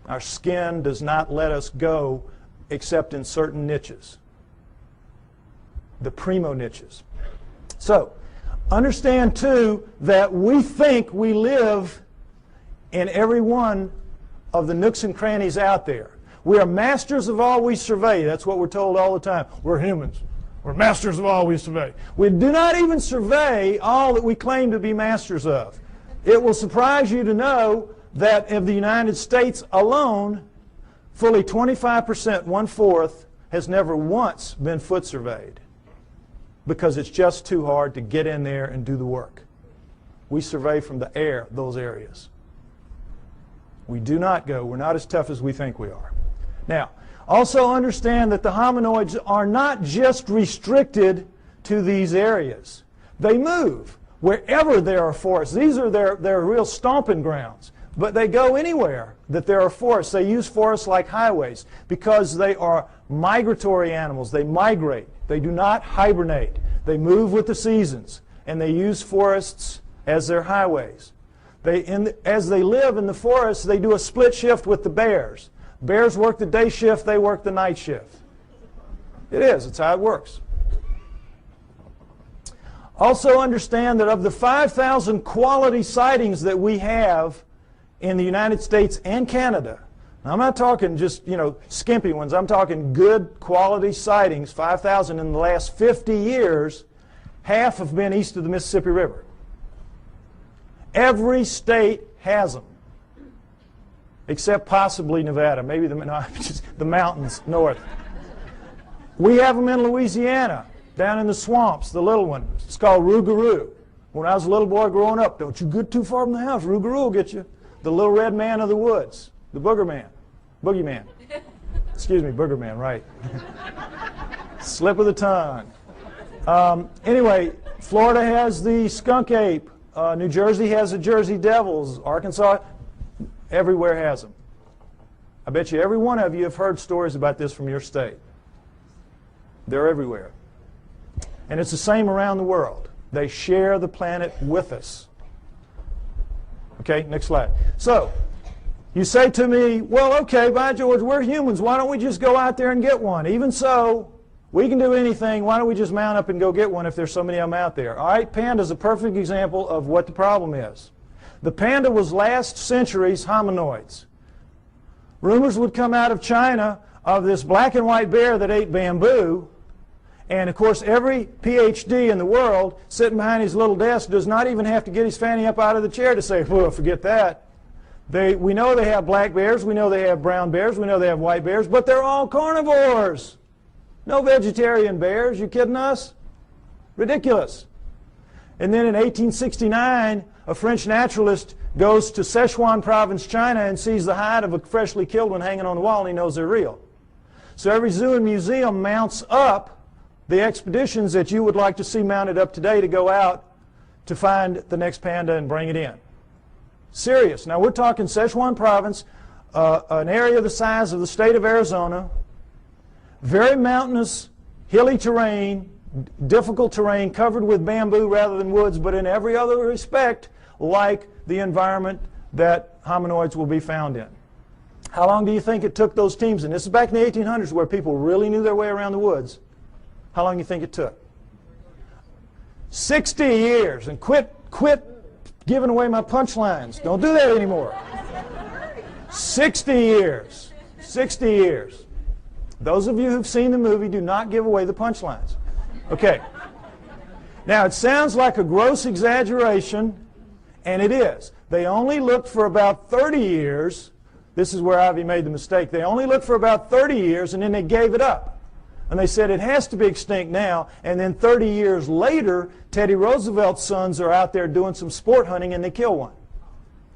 Our skin does not let us go except in certain niches. The primo niches. So, understand too that we think we live in every one of the nooks and crannies out there. We are masters of all we survey. That's what we're told all the time. We're humans. We're masters of all we survey. We do not even survey all that we claim to be masters of. It will surprise you to know that of the United States alone, fully 25%, 1/4, has never once been foot surveyed, because it's just too hard to get in there and do the work. We survey from the air those areas. We do not go. We're not as tough as we think we are. Now, also understand that the hominoids are not just restricted to these areas. They move wherever there are forests. These are their real stomping grounds. But they go anywhere that there are forests. They use forests like highways because they are migratory animals. They migrate. They do not hibernate. They move with the seasons, and they use forests as their highways. As they live in the forests, they do a split shift with the bears. Bears work the day shift, they work the night shift. It is. It's how it works. Also understand that of the 5,000 quality sightings that we have in the United States and Canada, now I'm not talking just, skimpy ones. I'm talking good quality sightings, 5,000 in the last 50 years, half have been east of the Mississippi River. Every state has them, except possibly Nevada, maybe the mountains north. We have them in Louisiana, down in the swamps, the little one. It's called rougarou. When I was a little boy growing up, don't you get too far from the house, rougarou will get you. The little red man of the woods, the boogeyman. Excuse me, booger man, right. Slip of the tongue. Anyway, Florida has the skunk ape. New Jersey has the Jersey Devils. Arkansas, everywhere has them. I bet you every one of you have heard stories about this from your state. They're everywhere. And it's the same around the world. They share the planet with us. Okay, next slide. So, you say to me, well, okay, by George, we're humans. Why don't we just go out there and get one? Even so, we can do anything. Why don't we just mount up and go get one if there's so many of them out there? All right, panda's a perfect example of what the problem is. The panda was last century's hominoids. Rumors would come out of China of this black and white bear that ate bamboo. And, of course, every PhD in the world sitting behind his little desk does not even have to get his fanny up out of the chair to say, well, forget that. We know they have black bears. We know they have brown bears. We know they have white bears. But they're all carnivores. No vegetarian bears. You kidding us? Ridiculous. And then in 1869, a French naturalist goes to Sichuan province, China, and sees the hide of a freshly killed one hanging on the wall, and he knows they're real. So every zoo and museum mounts up the expeditions that you would like to see mounted up today to go out to find the next panda and bring it in. Serious. Now we're talking Sichuan province, an area the size of the state of Arizona, very mountainous, hilly terrain, difficult terrain, covered with bamboo rather than woods, but in every other respect, like the environment that hominoids will be found in. How long do you think it took those teams? And this is back in the 1800s where people really knew their way around the woods. How long do you think it took? 60 years. And quit giving away my punchlines. Don't do that anymore. 60 years. 60 years. Those of you who've seen the movie, do not give away the punchlines. Okay. Now, it sounds like a gross exaggeration, and it is. They only looked for about 30 years. This is where Ivy made the mistake. They only looked for about 30 years, and then they gave it up. And they said it has to be extinct now. And then 30 years later, Teddy Roosevelt's sons are out there doing some sport hunting, and they kill one.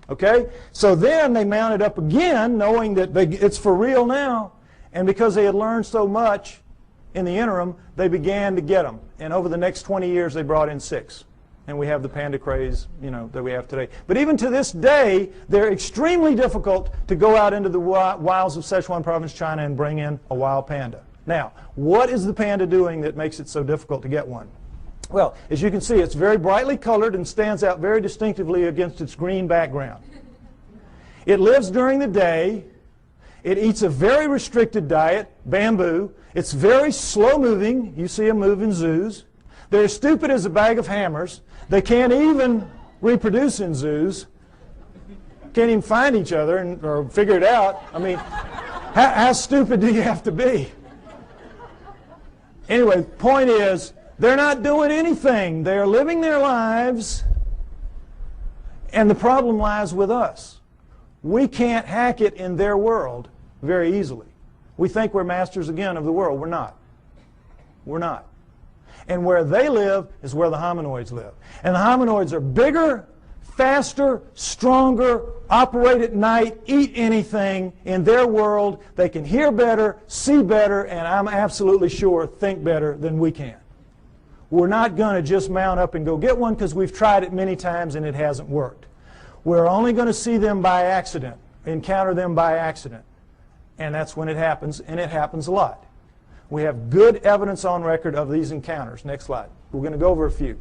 Okay? So then they mounted up again, knowing that it's for real now. And because they had learned so much in the interim, they began to get them. And over the next 20 years, they brought in 6. And we have the panda craze, that we have today. But even to this day, they're extremely difficult to go out into the wilds of Sichuan province, China, and bring in a wild panda. Now, what is the panda doing that makes it so difficult to get one? Well, as you can see, it's very brightly colored and stands out very distinctively against its green background. It lives during the day. It eats a very restricted diet, bamboo. It's very slow-moving. You see them move in zoos. They're as stupid as a bag of hammers. They can't even reproduce in zoos. Can't even find each other or figure it out. I mean, how stupid do you have to be? Anyway, the point is, they're not doing anything. They're living their lives, and the problem lies with us. We can't hack it in their world very easily. We think we're masters again of the world. We're not. We're not. And where they live is where the hominoids live. And the hominoids are bigger, faster, stronger, operate at night, eat anything in their world. They can hear better, see better, and I'm absolutely sure think better than we can. We're not going to just mount up and go get one because we've tried it many times and it hasn't worked. We're only going to see them by accident, encounter them by accident. And that's when it happens, and it happens a lot. We have good evidence on record of these encounters. Next slide. We're going to go over a few.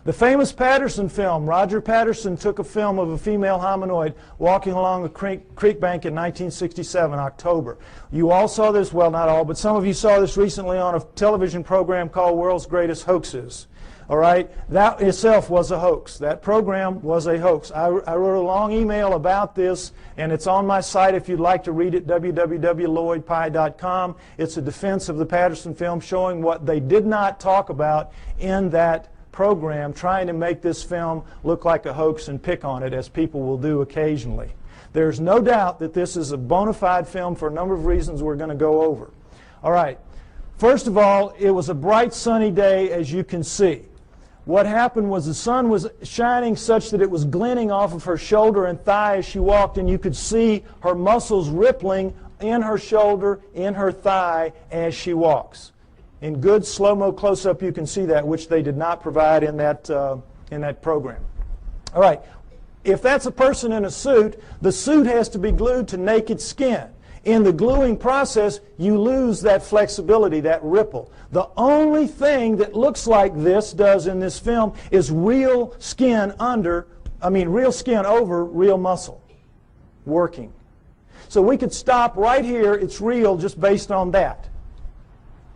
The famous Patterson film, Roger Patterson took a film of a female hominoid walking along a creek bank in 1967, October. You all saw this, well, not all, but some of you saw this recently on a television program called World's Greatest Hoaxes. All right? That itself was a hoax. That program was a hoax. I wrote a long email about this, and it's on my site if you'd like to read it, www.lloydpye.com. It's a defense of the Patterson film showing what they did not talk about in that program, trying to make this film look like a hoax and pick on it, as people will do occasionally. There's no doubt that this is a bona fide film for a number of reasons we're going to go over. All right. First of all, it was a bright sunny day, as you can see. What happened was the sun was shining such that it was glinting off of her shoulder and thigh as she walked, and you could see her muscles rippling in her shoulder, in her thigh as she walks. In good slow-mo close-up, you can see that, which they did not provide in that program. All right. If that's a person in a suit, the suit has to be glued to naked skin. In the gluing process, you lose that flexibility, that ripple. The only thing that looks like this does in this film is real skin over real muscle working. So we could stop right here. It's real just based on that.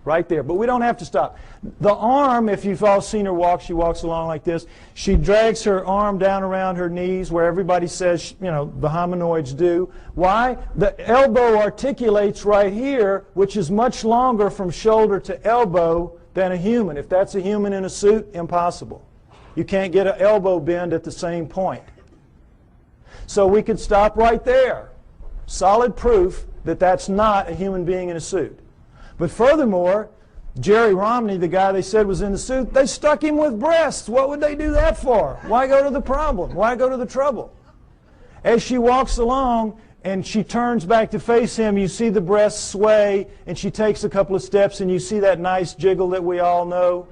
Right there. But we don't have to stop. The arm, if you've all seen her walk, she walks along like this. She drags her arm down around her knees where everybody says, the hominoids do. Why? The elbow articulates right here, which is much longer from shoulder to elbow than a human. If that's a human in a suit, impossible. You can't get an elbow bend at the same point. So we could stop right there. Solid proof that that's not a human being in a suit. But furthermore, Jerry Romney, the guy they said was in the suit, they stuck him with breasts. What would they do that for? Why go to the problem? Why go to the trouble? As she walks along and she turns back to face him, you see the breasts sway, and she takes a couple of steps, and you see that nice jiggle that we all know.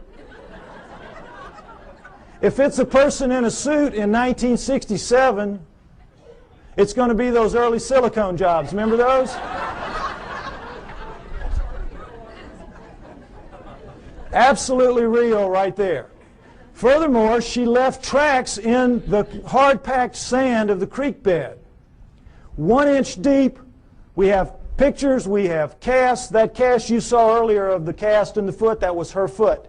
If it's a person in a suit in 1967, it's going to be those early silicone jobs. Remember those? Absolutely real right there. Furthermore, she left tracks in the hard-packed sand of the creek bed. 1 inch deep. We have pictures, we have casts. That cast you saw earlier of the cast in the foot, that was her foot.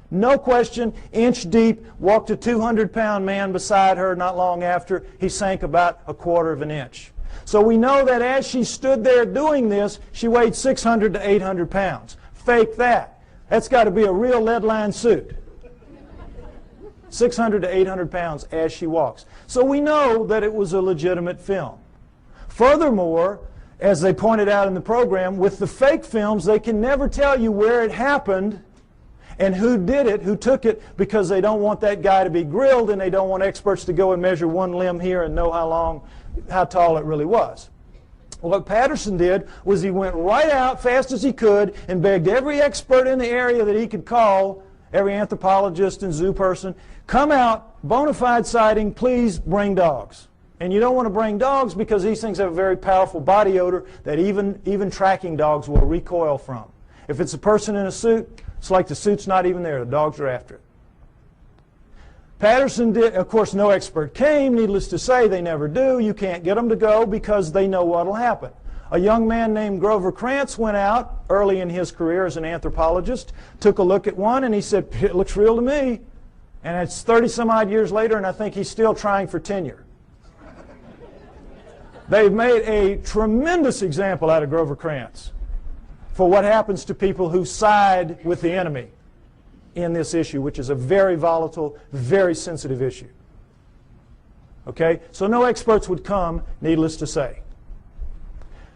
No question, inch deep, walked a 200-pound man beside her not long after. He sank about 1/4 inch. So we know that as she stood there doing this, she weighed 600 to 800 pounds. Fake that. That's got to be a real lead-lined suit. 600 to 800 pounds as she walks. So we know that it was a legitimate film. Furthermore, as they pointed out in the program, with the fake films, they can never tell you where it happened and who did it, who took it, because they don't want that guy to be grilled and they don't want experts to go and measure one limb here and know how tall it really was. What Patterson did was he went right out fast as he could and begged every expert in the area that he could call, every anthropologist and zoo person, come out, bona fide sighting, please bring dogs. And you don't want to bring dogs because these things have a very powerful body odor that even tracking dogs will recoil from. If it's a person in a suit, it's like the suit's not even there. The dogs are after it. Patterson did, of course, no expert came. Needless to say, they never do. You can't get them to go because they know what will happen. A young man named Grover Krantz went out early in his career as an anthropologist, took a look at one, and he said, it looks real to me. And it's 30-some-odd years later, and I think he's still trying for tenure. They've made a tremendous example out of Grover Krantz for what happens to people who side with the enemy in this issue, which is a very volatile, very sensitive issue. Okay? So no experts would come, needless to say.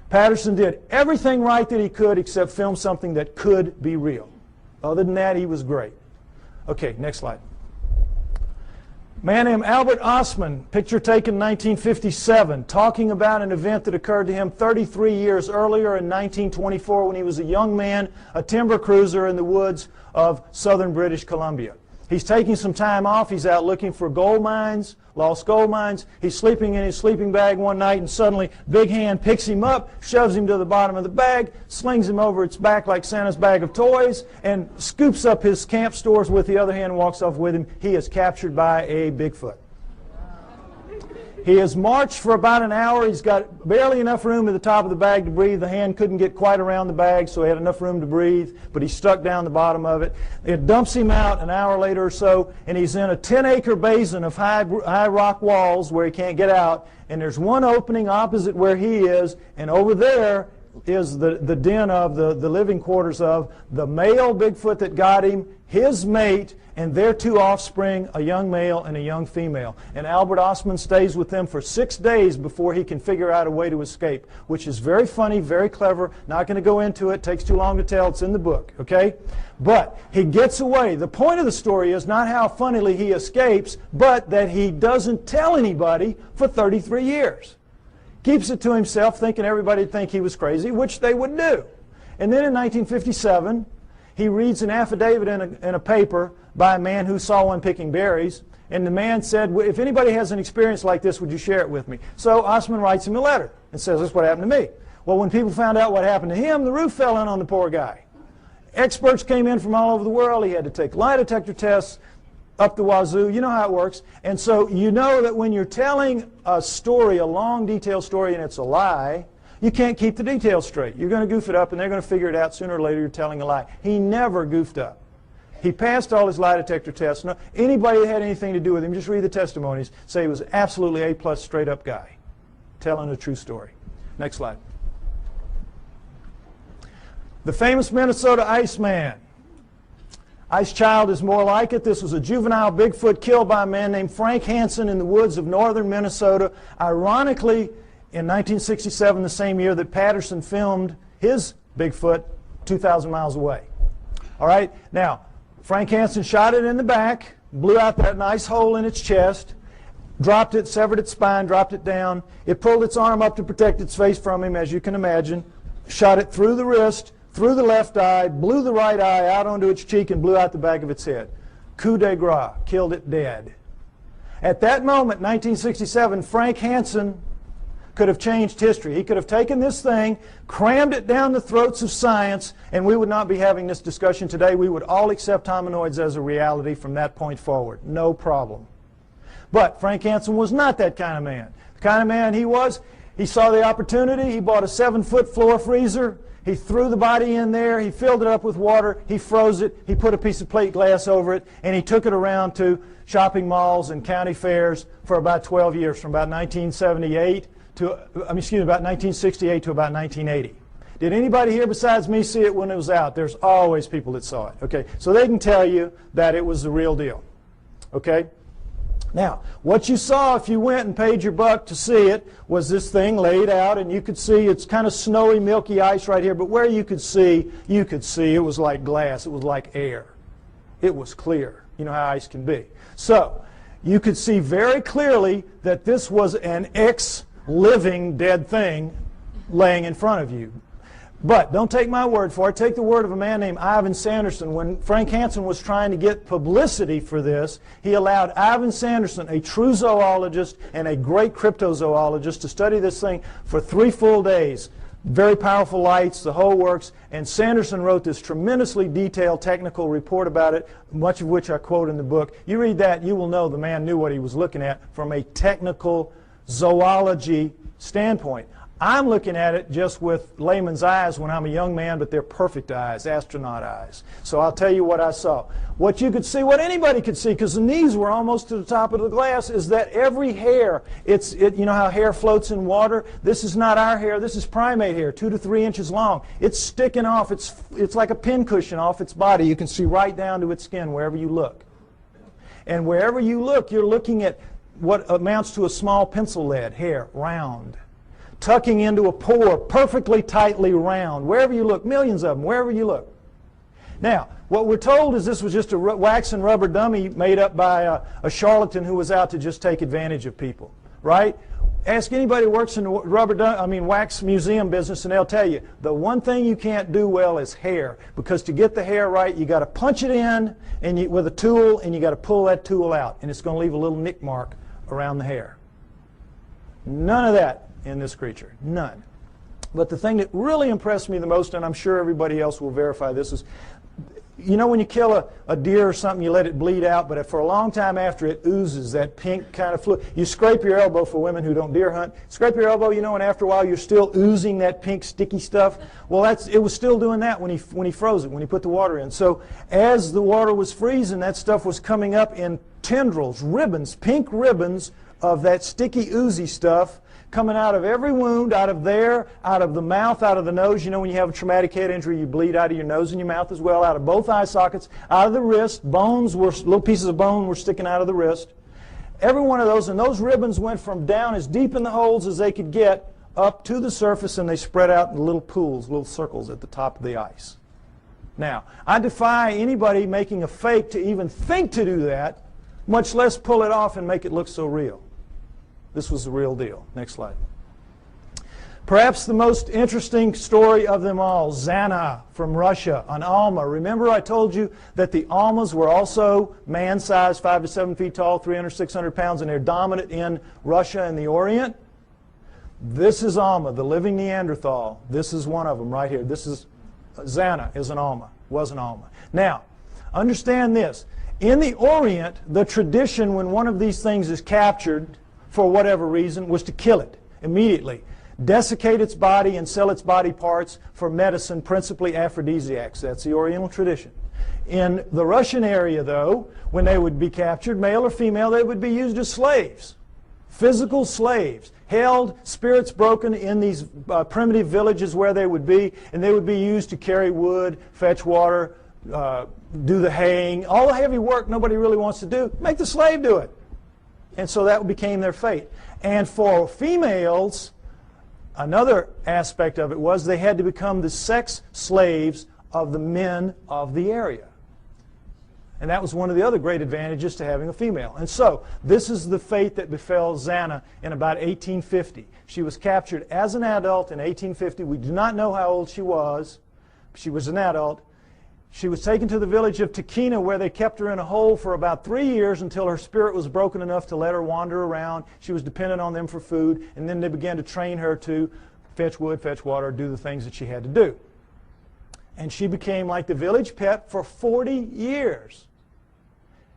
Patterson did everything right that he could except film something that could be real. Other than that, he was great. Okay, next slide. A man named Albert Ostman, picture taken in 1957, talking about an event that occurred to him 33 years earlier in 1924 when he was a young man, a timber cruiser in the woods of southern British Columbia. He's taking some time off. He's out looking for gold mines, lost gold mines. He's sleeping in his sleeping bag one night, and suddenly Big Hand picks him up, shoves him to the bottom of the bag, slings him over its back like Santa's bag of toys, and scoops up his camp stores with the other hand and walks off with him. He is captured by a Bigfoot. He has marched for about an hour. He's got barely enough room at the top of the bag to breathe. The hand couldn't get quite around the bag, so he had enough room to breathe, but he's stuck down the bottom of it. It dumps him out an hour later or so, and he's in a 10-acre basin of high rock walls where he can't get out, and there's one opening opposite where he is, and over there is the den of the living quarters of the male Bigfoot that got him, his mate, and their two offspring, a young male and a young female. And Albert Ostman stays with them for 6 days before he can figure out a way to escape, which is very funny, very clever. Not going to go into it. Takes too long to tell. It's in the book, okay? But he gets away. The point of the story is not how funnily he escapes, but that he doesn't tell anybody for 33 years. Keeps it to himself, thinking everybody would think he was crazy, which they would do. And then in 1957, he reads an affidavit in a paper by a man who saw one picking berries, and the man said, if anybody has an experience like this, would you share it with me? So Ostman writes him a letter and says, that's what happened to me. Well, when people found out what happened to him, the roof fell in on the poor guy. Experts came in from all over the world. He had to take lie detector tests up the wazoo. You know how it works. And so you know that when you're telling a story, a long, detailed story, and it's a lie, you can't keep the details straight. You're going to goof it up, and they're going to figure it out sooner or later you're telling a lie. He never goofed up. He passed all his lie detector tests. No, anybody that had anything to do with him, just read the testimonies, say he was absolutely A+ straight-up guy, telling a true story. Next slide. The famous Minnesota Iceman. Ice Child is more like it. This was a juvenile Bigfoot killed by a man named Frank Hansen in the woods of northern Minnesota. Ironically, in 1967, the same year that Patterson filmed his Bigfoot 2,000 miles away. All right, now, Frank Hansen shot it in the back, blew out that nice hole in its chest, dropped it, severed its spine, dropped it down. It pulled its arm up to protect its face from him, as you can imagine, shot it through the wrist, through the left eye, blew the right eye out onto its cheek, and blew out the back of its head. Coup de grace, killed it dead. At that moment, 1967, Frank Hansen could have changed history. He could have taken this thing, crammed it down the throats of science, and we would not be having this discussion today. We would all accept hominoids as a reality from that point forward. No problem. But Frank Hansen was not that kind of man. The kind of man he was, he saw the opportunity. He bought a 7-foot floor freezer. He threw the body in there. He filled it up with water. He froze it. He put a piece of plate glass over it, and he took it around to shopping malls and county fairs for about 12 years, from about 1978 to, about 1968 to about 1980. Did anybody here besides me see it when it was out? There's always people that saw it. Okay, so they can tell you that it was the real deal. Okay. Now, what you saw if you went and paid your buck to see it was this thing laid out, and you could see it's kind of snowy, milky ice right here, but where you could see it was like glass. It was like air. It was clear. You know how ice can be. So, you could see very clearly that this was an ex-living dead thing laying in front of you. But don't take my word for it. Take the word of a man named Ivan Sanderson. When Frank Hansen was trying to get publicity for this, he allowed Ivan Sanderson, a true zoologist and a great cryptozoologist, to study this thing for 3 full days. Very powerful lights, the whole works. And Sanderson wrote this tremendously detailed technical report about it, much of which I quote in the book. You read that, you will know the man knew what he was looking at from a technical zoology standpoint. I'm looking at it just with layman's eyes when I'm a young man, but they're perfect eyes, astronaut eyes. So I'll tell you what I saw. What you could see, what anybody could see, because the knees were almost to the top of the glass, is that every hair, you know how hair floats in water? This is not our hair. This is primate hair, 2 to 3 inches long. It's sticking off. It's like a pincushion off its body. You can see right down to its skin wherever you look. And wherever you look, you're looking at what amounts to a small pencil lead hair, round, tucking into a pore, perfectly tightly round. Wherever you look, millions of them, wherever you look. Now, what we're told is this was just a wax and rubber dummy made up by a charlatan who was out to just take advantage of people, right? Ask anybody who works in the wax museum business, and they'll tell you the one thing you can't do well is hair, because to get the hair right, you got to punch it in with a tool, and you got to pull that tool out, and it's going to leave a little nick mark around the hair. None of that in this creature. None. But the thing that really impressed me the most, and I'm sure everybody else will verify this, is, you know when you kill a deer or something, you let it bleed out, but for a long time after it oozes that pink kind of fluid. You scrape your elbow, for women who don't deer hunt, scrape your elbow, you know, and after a while you're still oozing that pink sticky stuff. Well, it was still doing that when he froze it, when he put the water in. So as the water was freezing, that stuff was coming up in tendrils, ribbons, pink ribbons of that sticky, oozy stuff, coming out of every wound, out of there, out of the mouth, out of the nose. You know when you have a traumatic head injury, you bleed out of your nose and your mouth as well, out of both eye sockets, out of the wrist. Little pieces of bone were sticking out of the wrist. Every one of those, and those ribbons went from down as deep in the holes as they could get up to the surface, and they spread out in little pools, little circles at the top of the ice. Now, I defy anybody making a fake to even think to do that, much less pull it off and make it look so real. This was the real deal. Next slide. Perhaps the most interesting story of them all, Zana from Russia, an Alma. Remember I told you that the Almas were also man-sized, 5 to 7 feet tall, 300, 600 pounds, and they're dominant in Russia and the Orient. This is Alma, the living Neanderthal. This is one of them right here. This is Zana is an Alma, was an Alma. Now, understand this. In the Orient, the tradition when one of these things is captured for whatever reason was to kill it immediately, desiccate its body and sell its body parts for medicine, principally aphrodisiacs. That's the Oriental tradition. In the Russian area, though, when they would be captured, male or female, they would be used as slaves, physical slaves, held, spirits broken in these primitive villages where they would be, and they would be used to carry wood, fetch water, do the haying, all the heavy work nobody really wants to do. Make the slave do it. And so that became their fate. And for females, another aspect of it was they had to become the sex slaves of the men of the area. And that was one of the other great advantages to having a female. And so this is the fate that befell Zana in about 1850. She was captured as an adult in 1850. We do not know how old she was. She was an adult. She was taken to the village of Takina, where they kept her in a hole for about 3 years until her spirit was broken enough to let her wander around. She was dependent on them for food, and then they began to train her to fetch wood, fetch water, do the things that she had to do. And she became like the village pet for 40 years.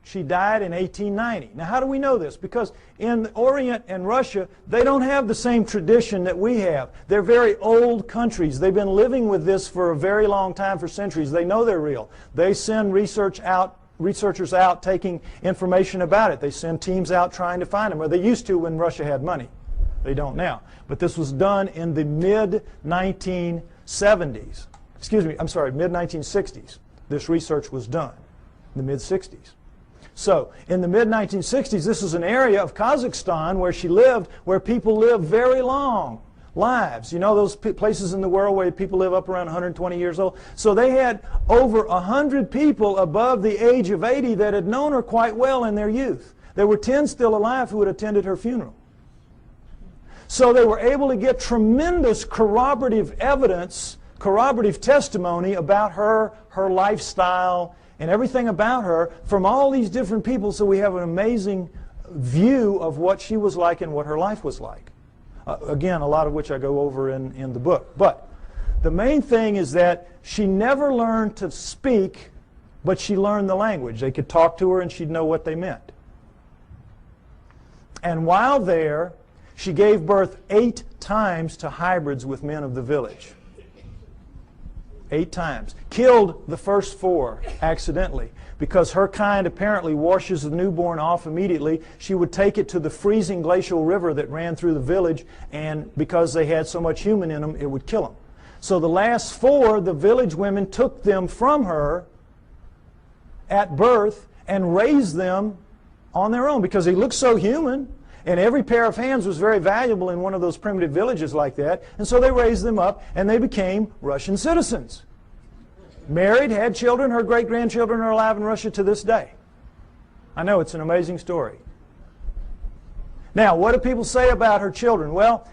She died in 1890. Now, how do we know this? Because in the Orient and Russia, they don't have the same tradition that we have. They're very old countries. They've been living with this for a very long time, for centuries. They know they're real. They send researchers out taking information about it. They send teams out trying to find them, or they used to when Russia had money. They don't now. But this was done in the mid-1970s. Excuse me, I'm sorry, mid-1960s. This research was done in the mid-60s. So, in the mid-1960s, this is an area of Kazakhstan where she lived, where people live very long lives. You know those places in the world where people live up around 120 years old? So they had over 100 people above the age of 80 that had known her quite well in their youth. There were 10 still alive who had attended her funeral. So they were able to get tremendous corroborative evidence, corroborative testimony about her lifestyle, and everything about her from all these different people, so we have an amazing view of what she was like and what her life was like. Again, a lot of which I go over in the book. But the main thing is that she never learned to speak, but she learned the language. They could talk to her and she'd know what they meant. And while there, she gave birth 8 times to hybrids with men of the village. 8 times. Killed the first 4 accidentally because her kind apparently washes the newborn off immediately. She would take it to the freezing glacial river that ran through the village, and because they had so much human in them, it would kill them. So the last 4, the village women took them from her at birth and raised them on their own because they looked so human. And every pair of hands was very valuable in one of those primitive villages like that. And so they raised them up, and they became Russian citizens. Married, had children. Her great-grandchildren are alive in Russia to this day. I know, it's an amazing story. Now, what do people say about her children? Well,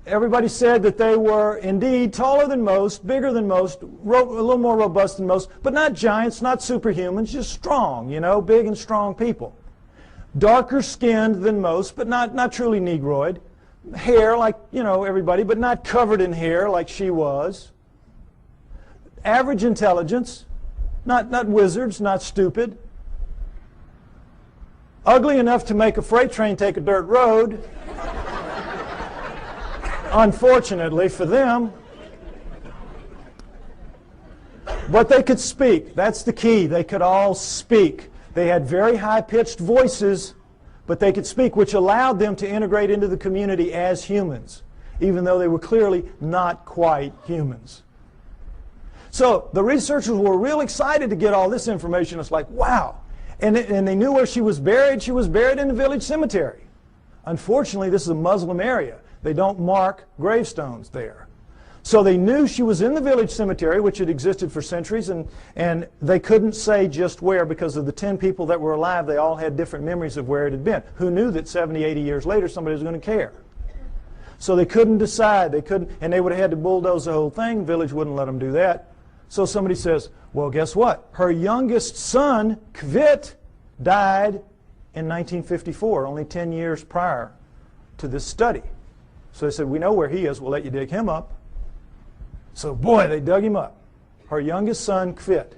everybody said that they were indeed taller than most, bigger than most, a little more robust than most, but not giants, not superhumans, just strong, you know, big and strong people. Darker skinned than most, but not truly Negroid. Hair like, you know, everybody, but not covered in hair like she was. Average intelligence, not wizards, not stupid. Ugly enough to make a freight train take a dirt road. Unfortunately for them. But they could speak. That's the key. They could all speak. They had very high-pitched voices, but they could speak, which allowed them to integrate into the community as humans, even though they were clearly not quite humans. So the researchers were real excited to get all this information. It's like, wow. And they knew where she was buried. She was buried in the village cemetery. Unfortunately, this is a Muslim area. They don't mark gravestones there. So they knew she was in the village cemetery, which had existed for centuries, and they couldn't say just where because of the 10 people that were alive. They all had different memories of where it had been. Who knew that 70, 80 years later somebody was going to care? So they couldn't decide. They couldn't, and they would have had to bulldoze the whole thing. The village wouldn't let them do that. So somebody says, well, guess what? Her youngest son, Kvit, died in 1954, only 10 years prior to this study. So they said, we know where he is. We'll let you dig him up. So, boy, they dug him up. Her youngest son, Kvit.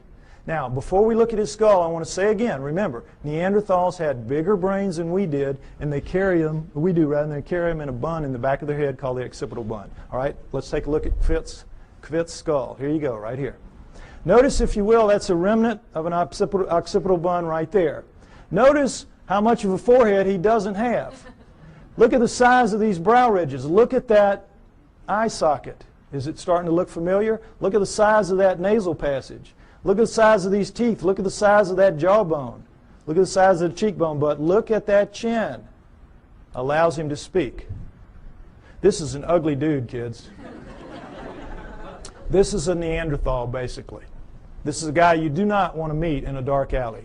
Now, before we look at his skull, I want to say again, remember, Neanderthals had bigger brains than we did, and they carry them, we do rather, than they carry them in a bun in the back of their head called the occipital bun. All right, let's take a look at Kvit's skull. Here you go, right here. Notice, if you will, that's a remnant of an occipital bun right there. Notice how much of a forehead he doesn't have. Look at the size of these brow ridges. Look at that eye socket. Is it starting to look familiar? Look at the size of that nasal passage. Look at the size of these teeth. Look at the size of that jawbone. Look at the size of the cheekbone. But look at that chin. Allows him to speak. This is an ugly dude, kids. This is a Neanderthal, basically. This is a guy you do not want to meet in a dark alley.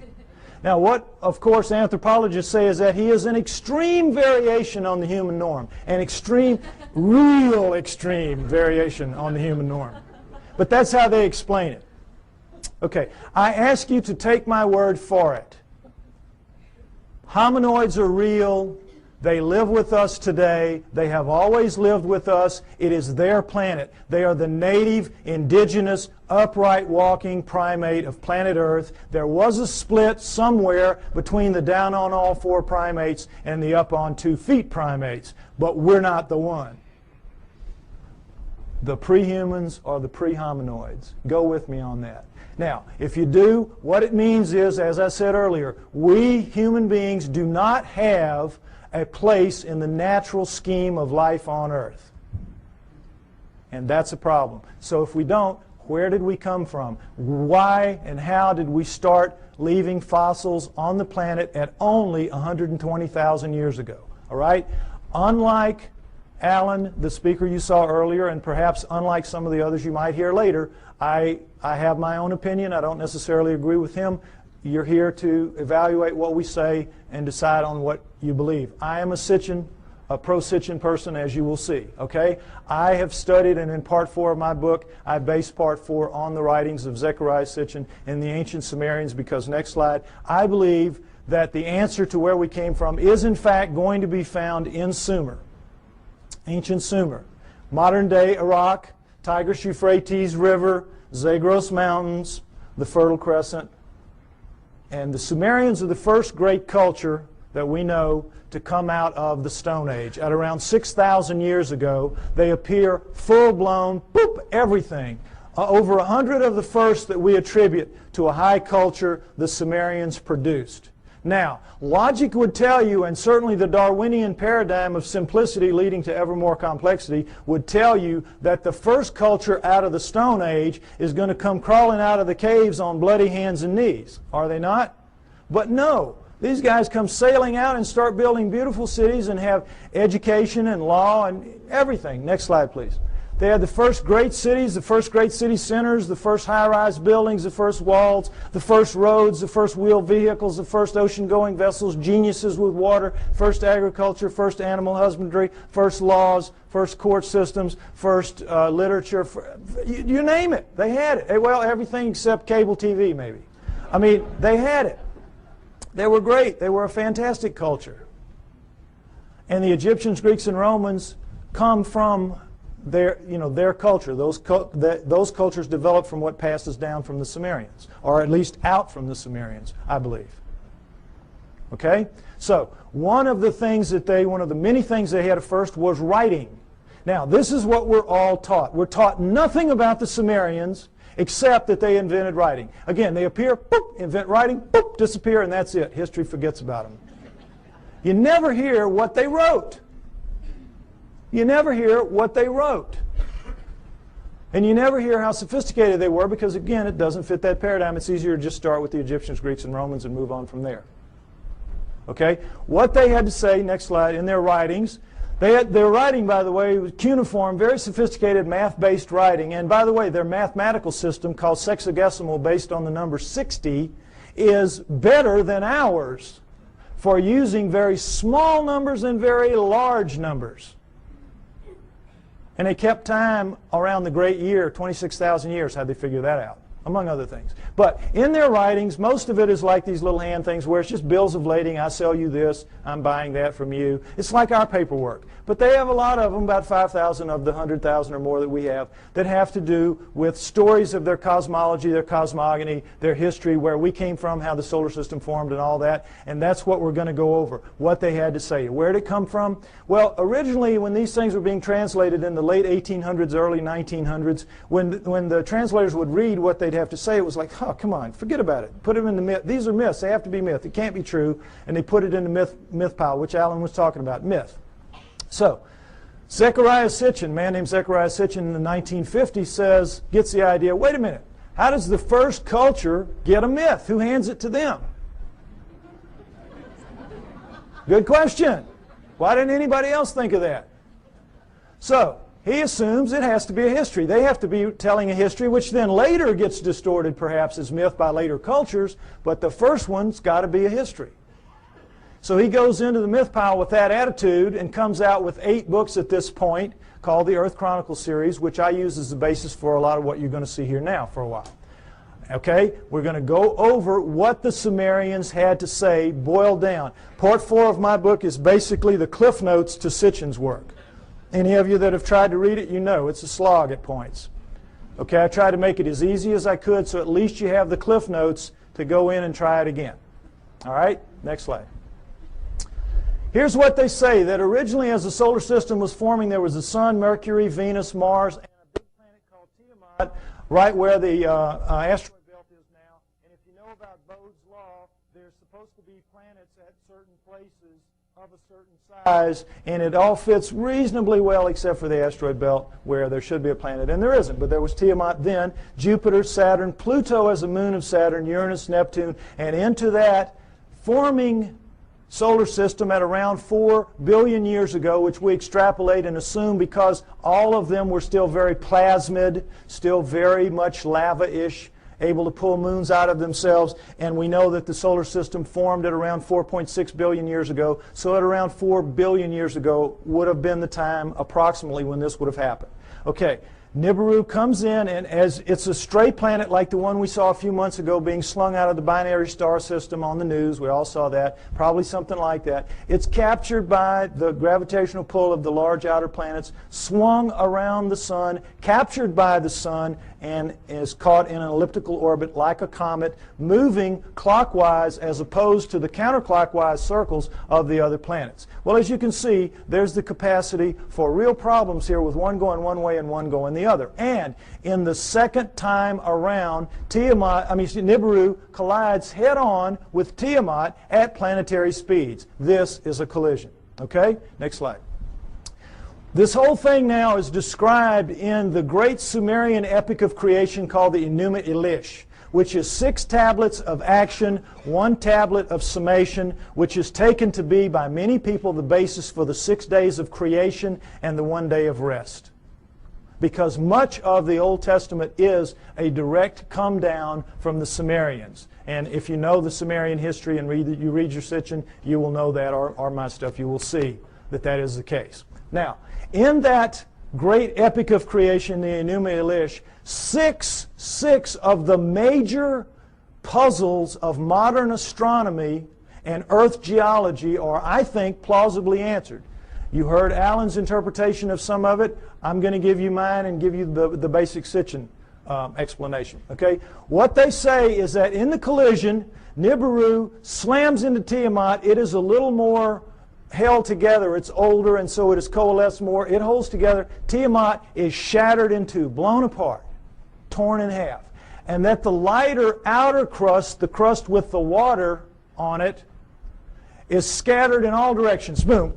Now, what, of course, anthropologists say is that he is an extreme variation on the human norm. An extreme, real extreme variation on the human norm. But that's how they explain it. Okay, I ask you to take my word for it. Hominoids are real. They live with us today. They have always lived with us. It is their planet. They are the native, indigenous, upright walking primate of planet Earth. There was a split somewhere between the down on all four primates and the up on 2 feet primates, but we're not the one. The pre-humans are the pre-hominoids. Go with me on that. Now, if you do, what it means is, as I said earlier, we human beings do not have a place in the natural scheme of life on Earth. And that's a problem. So if we don't, where did we come from? Why and how did we start leaving fossils on the planet at only 120,000 years ago? All right? Unlike Alan, the speaker you saw earlier, and perhaps unlike some of the others you might hear later, I have my own opinion. I don't necessarily agree with him. You're here to evaluate what we say and decide on what you believe. I am a pro-Sitchin person, as you will see. Okay? I have studied, and in part 4 of my book, I base part 4 on the writings of Zechariah Sitchin and the ancient Sumerians, because, next slide, I believe that the answer to where we came from is, in fact, going to be found in Sumer, ancient Sumer. Modern-day Iraq, Tigris-Euphrates River, Zagros Mountains, the Fertile Crescent. And the Sumerians are the first great culture that we know to come out of the Stone Age. At around 6,000 years ago, they appear full-blown, boop, everything. Over 100 of the first that we attribute to a high culture the Sumerians produced. Now, logic would tell you, and certainly the Darwinian paradigm of simplicity leading to ever more complexity would tell you, that the first culture out of the Stone Age is going to come crawling out of the caves on bloody hands and knees. Are they not? But no. These guys come sailing out and start building beautiful cities and have education and law and everything. Next slide, please. They had the first great cities, the first great city centers, the first high-rise buildings, the first walls, the first roads, the first wheeled vehicles, the first ocean-going vessels, geniuses with water, first agriculture, first animal husbandry, first laws, first court systems, first literature. You name it. They had it. Well, everything except cable TV, maybe. I mean, they had it. They were great. They were a fantastic culture. And the Egyptians, Greeks, and Romans come from their culture. Those cultures developed from what passes down from the Sumerians, or at least out from the Sumerians, I believe. Okay? So, one of the many things they had at first was writing. Now, this is what we're all taught. We're taught nothing about the Sumerians except that they invented writing. Again, they appear, boop, invent writing, boop, disappear, and that's it. History forgets about them. You never hear what they wrote. You never hear what they wrote. And you never hear how sophisticated they were, because, again, it doesn't fit that paradigm. It's easier to just start with the Egyptians, Greeks, and Romans and move on from there. Okay? What they had to say, next slide, in their writings, their writing, by the way, was cuneiform, very sophisticated math-based writing. And, by the way, their mathematical system, called sexagesimal, based on the number 60, is better than ours for using very small numbers and very large numbers. And they kept time around the great year, 26,000 years, how'd they figure that out, among other things. But in their writings, most of it is like these little hand things where it's just bills of lading. I sell you this, I'm buying that from you. It's like our paperwork. But they have a lot of them, about 5,000 of the 100,000 or more that we have to do with stories of their cosmology, their cosmogony, their history, where we came from, how the solar system formed and all that. And that's what we're going to go over, what they had to say. Where did it come from? Well, originally, when these things were being translated in the late 1800s, early 1900s, when the translators would read what they'd have to say, it was like, oh, come on, forget about it. Put them in the myth. These are myths. They have to be myth. It can't be true. And they put it in the myth pile, which Alan was talking about, myth. So, Zechariah Sitchin, a man named Zechariah Sitchin in the 1950s gets the idea, wait a minute, how does the first culture get a myth? Who hands it to them? Good question. Why didn't anybody else think of that? So, he assumes it has to be a history. They have to be telling a history, which then later gets distorted perhaps as myth by later cultures, but the first one's got to be a history. So he goes into the myth pile with that attitude and comes out with 8 books at this point called the Earth Chronicles series, which I use as the basis for a lot of what you're going to see here now for a while. Okay? We're going to go over what the Sumerians had to say, boiled down. Part 4 of my book is basically the cliff notes to Sitchin's work. Any of you that have tried to read it, you know it's a slog at points. Okay, I tried to make it as easy as I could so at least you have the cliff notes to go in and try it again. All right, next slide. Here's what they say, that originally as the solar system was forming, there was the Sun, Mercury, Venus, Mars, and a big planet called Tiamat, right where the asteroid belt is now. And if you know about Bode's law, there's supposed to be planets at certain places of a certain size, and it all fits reasonably well except for the asteroid belt where there should be a planet, and there isn't. But there was Tiamat then, Jupiter, Saturn, Pluto as a moon of Saturn, Uranus, Neptune, and into that forming solar system at around 4 billion years ago, which we extrapolate and assume because all of them were still very plasmid, still very much lava-ish, able to pull moons out of themselves, and we know that the solar system formed at around 4.6 billion years ago, so at around 4 billion years ago would have been the time approximately when this would have happened. Okay, Nibiru comes in, and as it's a stray planet like the one we saw a few months ago being slung out of the binary star system on the news. We all saw that. Probably something like that. It's captured by the gravitational pull of the large outer planets, swung around the Sun, captured by the Sun, and is caught in an elliptical orbit like a comet, moving clockwise as opposed to the counterclockwise circles of the other planets. Well, as you can see, there's the capacity for real problems here with one going one way and one going the other. And in the second time around, Nibiru collides head-on with Tiamat at planetary speeds. This is a collision. Okay? Next slide. This whole thing now is described in the great Sumerian epic of creation called the Enuma Elish, which is 6 tablets of action, 1 tablet of summation, which is taken to be by many people the basis for the 6 days of creation and the 1 day of rest. Because much of the Old Testament is a direct come down from the Sumerians. And if you know the Sumerian history and you read your Sitchin, you will know that, or my stuff, you will see that that is the case. Now, in that great epic of creation, the Enuma Elish, six of the major puzzles of modern astronomy and Earth geology are, I think, plausibly answered. You heard Alan's interpretation of some of it. I'm going to give you mine and give you the basic Sitchin explanation. Okay? What they say is that in the collision, Nibiru slams into Tiamat. It is a little more held together. It's older, and so it is coalesced more. It holds together. Tiamat is shattered in two, blown apart, torn in half. And that the lighter outer crust, the crust with the water on it, is scattered in all directions. Boom.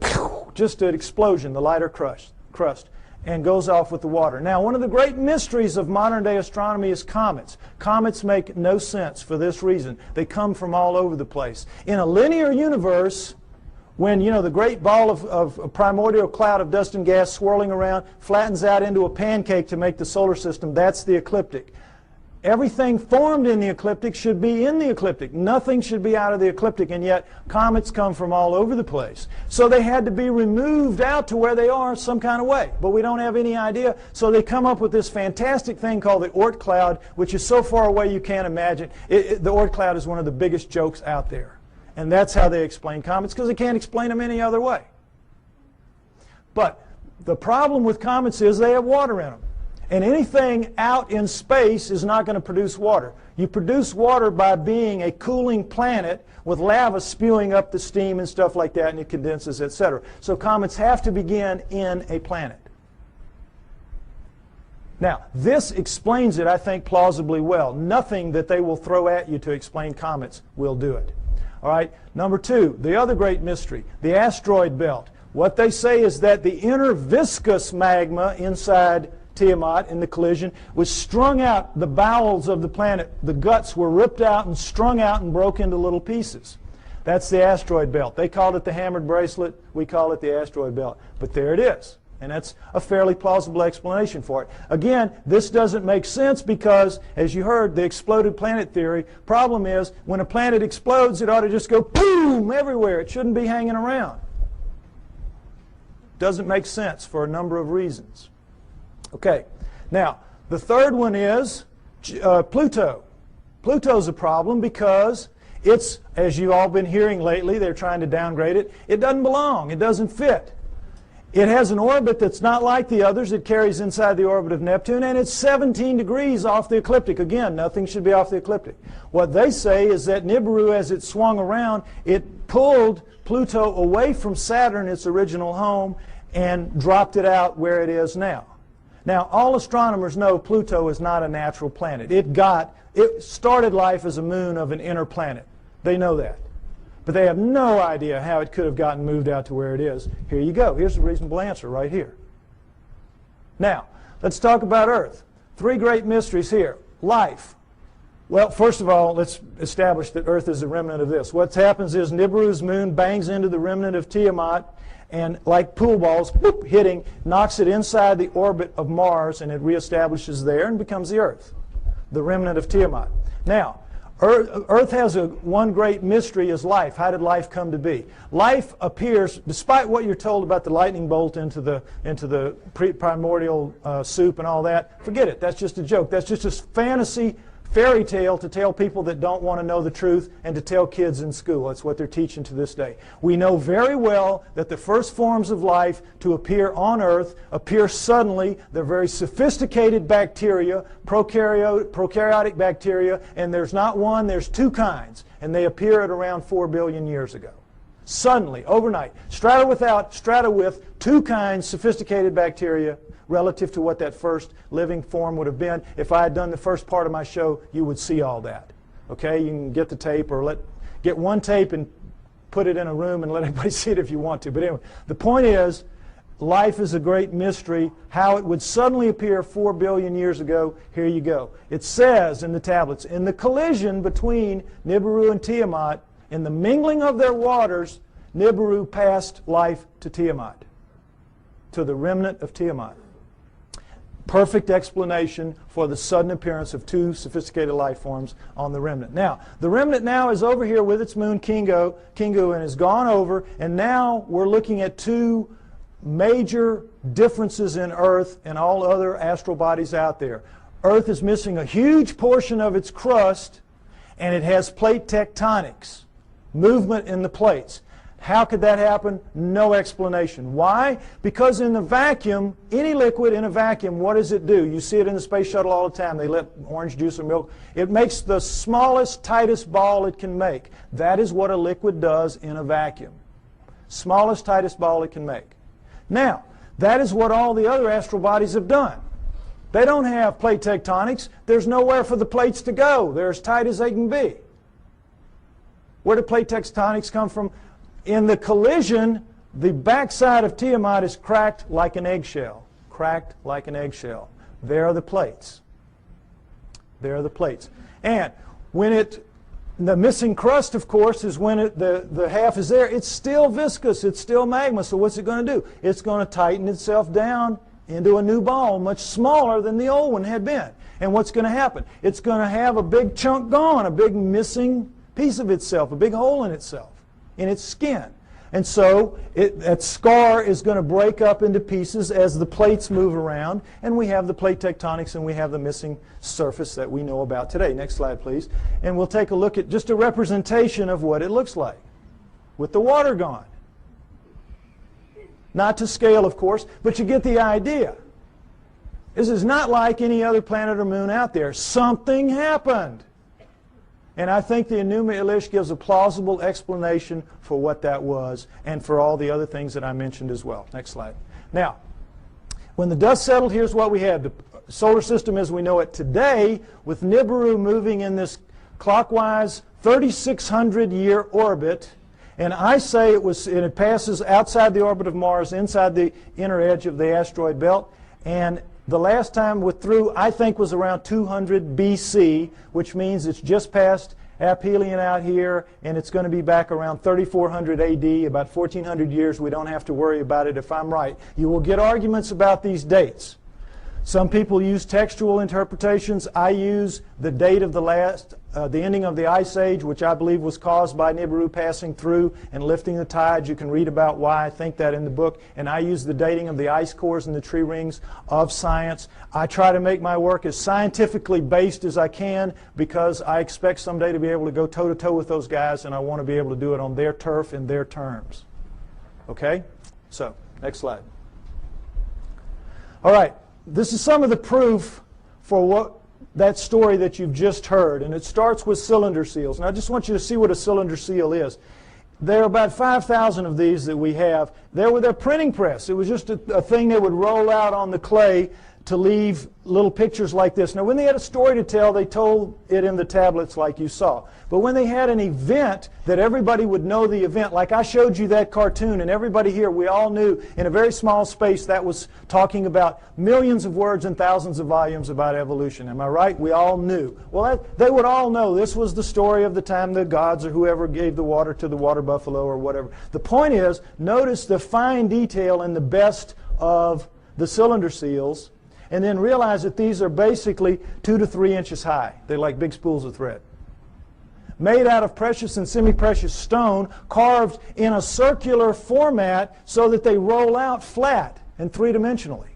Just an explosion, the lighter crust, and goes off with the water. Now, one of the great mysteries of modern-day astronomy is comets. Comets make no sense for this reason. They come from all over the place. In a linear universe, when, you know, the great ball of a primordial cloud of dust and gas swirling around flattens out into a pancake to make the solar system, that's the ecliptic. Everything formed in the ecliptic should be in the ecliptic. Nothing should be out of the ecliptic, and yet comets come from all over the place. So they had to be removed out to where they are some kind of way, but we don't have any idea. So they come up with this fantastic thing called the Oort cloud, which is so far away you can't imagine. The Oort cloud is one of the biggest jokes out there. And that's how they explain comets, because they can't explain them any other way. But the problem with comets is they have water in them. And anything out in space is not going to produce water. You produce water by being a cooling planet with lava spewing up the steam and stuff like that, and it condenses, etc. So comets have to begin in a planet. Now, this explains it, I think, plausibly well. Nothing that they will throw at you to explain comets will do it. All right, number 2, the other great mystery, the asteroid belt. What they say is that the inner viscous magma inside Tiamat in the collision was strung out, the bowels of the planet, the guts were ripped out and strung out and broke into little pieces. That's the asteroid belt. They called it the hammered bracelet. We call it the asteroid belt. But there it is. And that's a fairly plausible explanation for it. Again, this doesn't make sense because, as you heard, the exploded planet theory. Problem is, when a planet explodes, it ought to just go boom everywhere. It shouldn't be hanging around. Doesn't make sense for a number of reasons. Okay, now, the third one is Pluto. Pluto's a problem because it's, as you've all been hearing lately, they're trying to downgrade it. It doesn't belong. It doesn't fit. It has an orbit that's not like the others. It carries inside the orbit of Neptune, and it's 17 degrees off the ecliptic. Again, nothing should be off the ecliptic. What they say is that Nibiru, as it swung around, it pulled Pluto away from Saturn, its original home, and dropped it out where it is now. Now, all astronomers know Pluto is not a natural planet. It started life as a moon of an inner planet. They know that. But they have no idea how it could have gotten moved out to where it is. Here you go. Here's the reasonable answer right here. Now, let's talk about Earth. Three great mysteries here. Life. Well, first of all, let's establish that Earth is a remnant of this. What happens is Nibiru's moon bangs into the remnant of Tiamat, and like pool balls, boop, hitting, knocks it inside the orbit of Mars, and it reestablishes there and becomes the Earth, the remnant of Tiamat. Now, Earth has one great mystery is life. How did life come to be? Life appears, despite what you're told about the lightning bolt into the primordial soup and all that, forget it. That's just a joke. That's just a fantasy fairy tale to tell people that don't want to know the truth and to tell kids in school. That's what they're teaching to this day. We know very well that the first forms of life to appear on Earth appear suddenly. They're very sophisticated bacteria, prokaryotic bacteria, and there's not one, there's two kinds, and they appear at around 4 billion years ago. Suddenly, overnight, strata with two kinds, sophisticated bacteria, relative to what that first living form would have been. If I had done the first part of my show, you would see all that. Okay, you can get the tape or get one tape and put it in a room and let everybody see it if you want to. But anyway, the point is, life is a great mystery. How it would suddenly appear 4 billion years ago, here you go. It says in the tablets, in the collision between Nibiru and Tiamat, in the mingling of their waters, Nibiru passed life to Tiamat, to the remnant of Tiamat. Perfect explanation for the sudden appearance of two sophisticated life forms on the remnant. Now, the remnant now is over here with its moon Kingu and has gone over, and now we're looking at two major differences in Earth and all other astral bodies out there. Earth is missing a huge portion of its crust, and it has plate tectonics, movement in the plates. How could that happen? No explanation. Why? Because in the vacuum, any liquid in a vacuum, what does it do? You see it in the space shuttle all the time. They let orange juice or milk. It makes the smallest, tightest ball it can make. That is what a liquid does in a vacuum. Smallest, tightest ball it can make. Now, that is what all the other astral bodies have done. They don't have plate tectonics. There's nowhere for the plates to go. They're as tight as they can be. Where do plate tectonics come from? In the collision, the backside of Tiamat is cracked like an eggshell. Cracked like an eggshell. There are the plates. There are the plates. And when the missing crust, of course, is when the half is there. It's still viscous. It's still magma. So what's it going to do? It's going to tighten itself down into a new ball, much smaller than the old one had been. And what's going to happen? It's going to have a big chunk gone, a big missing piece of itself, a big hole in itself, in its skin. And so that scar is going to break up into pieces as the plates move around, and we have the plate tectonics and we have the missing surface that we know about today. Next slide, please. And we'll take a look at just a representation of what it looks like with the water gone. Not to scale, of course, but you get the idea. This is not like any other planet or moon out there. Something happened. And I think the Enuma Elish gives a plausible explanation for what that was and for all the other things that I mentioned as well. Next slide. Now, when the dust settled, here's what we had. The solar system as we know it today, with Nibiru moving in this clockwise 3,600-year orbit. And I say it passes outside the orbit of Mars, inside the inner edge of the asteroid belt. And the last time through, I think, was around 200 BC, which means it's just past aphelion out here, and it's going to be back around 3400 AD, about 1400 years. We don't have to worry about it if I'm right. You will get arguments about these dates. Some people use textual interpretations. I use the date of the last the ending of the Ice Age, which I believe was caused by Nibiru passing through and lifting the tides. You can read about why I think that in the book. And I use the dating of the ice cores and the tree rings of science. I try to make my work as scientifically based as I can because I expect someday to be able to go toe-to-toe with those guys, and I want to be able to do it on their turf in their terms. Okay? So, next slide. All right. This is some of the proof for that story that you've just heard, and it starts with cylinder seals. And I just want you to see what a cylinder seal is. There are about 5,000 of these that we have. They're with a printing press. It was just a thing they would roll out on the clay to leave little pictures like this. Now, when they had a story to tell, they told it in the tablets like you saw. But when they had an event that everybody would know the event, like I showed you that cartoon, and everybody here, we all knew in a very small space that was talking about millions of words and thousands of volumes about evolution. Am I right? We all knew. Well, they would all know this was the story of the time the gods or whoever gave the water to the water buffalo or whatever. The point is, notice the fine detail in the best of the cylinder seals, and then realize that these are basically 2 to 3 inches high. They're like big spools of thread. Made out of precious and semi-precious stone, carved in a circular format so that they roll out flat and three-dimensionally.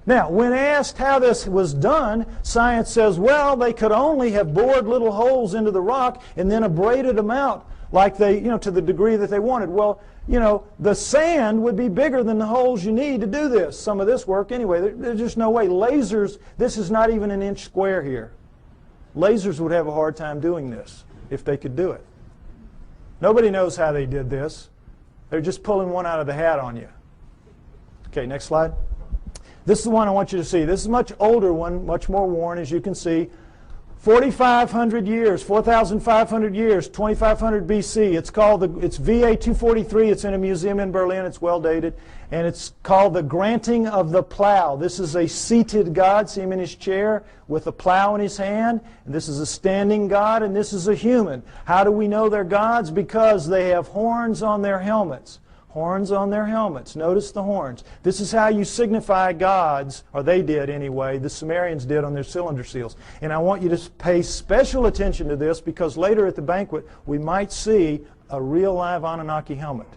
Now, when asked how this was done, science says, well, they could only have bored little holes into the rock and then abraded them out like they, to the degree that they wanted. Well, the sand would be bigger than the holes you need to do this, some of this work anyway. There's just no way. Lasers, this is not even an inch square here. Lasers would have a hard time doing this if they could do it. Nobody knows how they did this. They're just pulling one out of the hat on you. Okay, next slide. This is the one I want you to see. This is a much older one, much more worn, as you can see. 4,500 years, 4,500 years, 2,500 BC. It's called it's VA 243. It's in a museum in Berlin. It's well dated. And it's called the Granting of the Plow. This is a seated God. See him in his chair with a plow in his hand. And this is a standing God, and this is a human. How do we know they're gods? Because they have horns on their helmets. Horns on their helmets. Notice the horns. This is how you signify gods, or they did anyway, the Sumerians did on their cylinder seals. And I want you to pay special attention to this because later at the banquet we might see a real live Anunnaki helmet.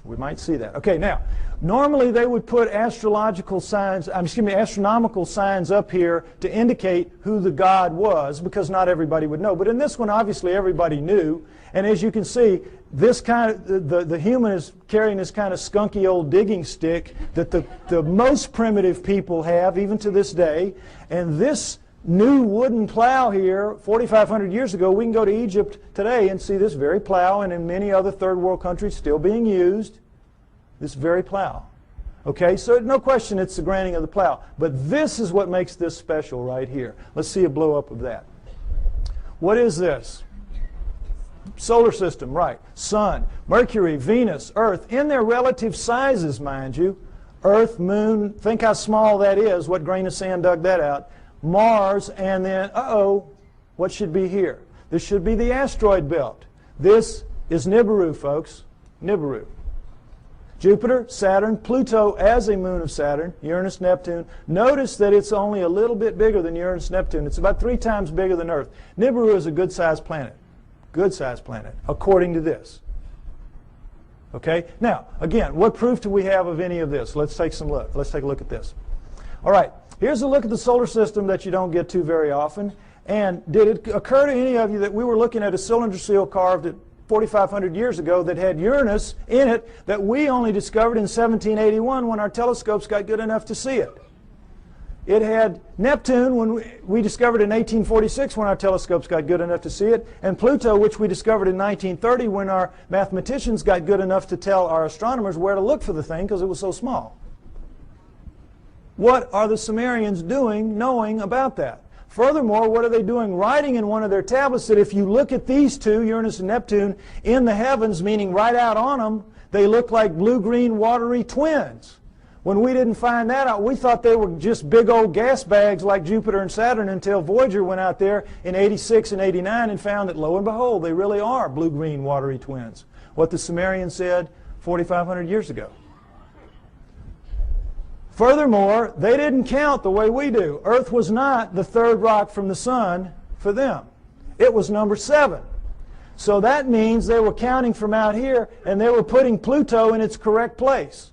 We might see that. Okay, now, normally they would put astronomical signs up here to indicate who the god was because not everybody would know. But in this one, obviously everybody knew. And as you can see, this the human is carrying this kind of skunky old digging stick that the most primitive people have, even to this day. And this new wooden plow here, 4,500 years ago, we can go to Egypt today and see this very plow, and in many other third world countries still being used, this very plow. Okay, so no question it's the granting of the plow. But this is what makes this special right here. Let's see a blow up of that. What is this? Solar system, right. Sun, Mercury, Venus, Earth, in their relative sizes, mind you. Earth, Moon, think how small that is. What grain of sand dug that out? Mars, and then, what should be here? This should be the asteroid belt. This is Nibiru, folks. Nibiru. Jupiter, Saturn, Pluto as a moon of Saturn, Uranus, Neptune. Notice that it's only a little bit bigger than Uranus, Neptune. It's about 3 times bigger than Earth. Nibiru is a good-sized planet. Good-sized planet, according to this. Okay? Now, again, what proof do we have of any of this? Let's take a look at this. All right. Here's a look at the solar system that you don't get to very often. And did it occur to any of you that we were looking at a cylinder seal carved at 4,500 years ago that had Uranus in it that we only discovered in 1781 when our telescopes got good enough to see it? It had Neptune when we discovered in 1846 when our telescopes got good enough to see it, and Pluto, which we discovered in 1930 when our mathematicians got good enough to tell our astronomers where to look for the thing because it was so small. What are the Sumerians doing knowing about that? Furthermore, what are they doing writing in one of their tablets that if you look at these two, Uranus and Neptune, in the heavens, meaning right out on them, they look like blue-green watery twins. When we didn't find that out, we thought they were just big old gas bags like Jupiter and Saturn until Voyager went out there in 86 and 89 and found that, lo and behold, they really are blue-green watery twins. What the Sumerians said 4,500 years ago. Furthermore, they didn't count the way we do. Earth was not the third rock from the sun for them. It was number 7. So that means they were counting from out here and they were putting Pluto in its correct place.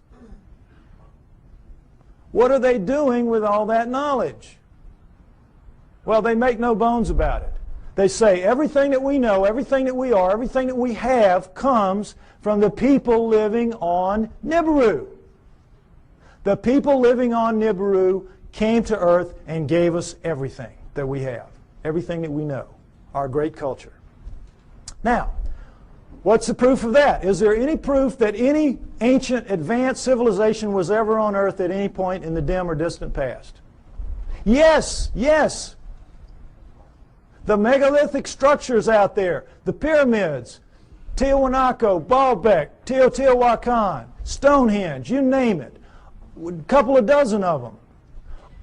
What are they doing with all that knowledge? Well, they make no bones about it. They say everything that we know, everything that we are, everything that we have comes from the people living on Nibiru. The people living on Nibiru came to Earth and gave us everything that we have, everything that we know, our great culture. Now, what's the proof of that? Is there any proof that any ancient advanced civilization was ever on Earth at any point in the dim or distant past? Yes, yes. The megalithic structures out there, the pyramids, Tiwanaku, Baalbek, Teotihuacan, Stonehenge, you name it, a couple of dozen of them.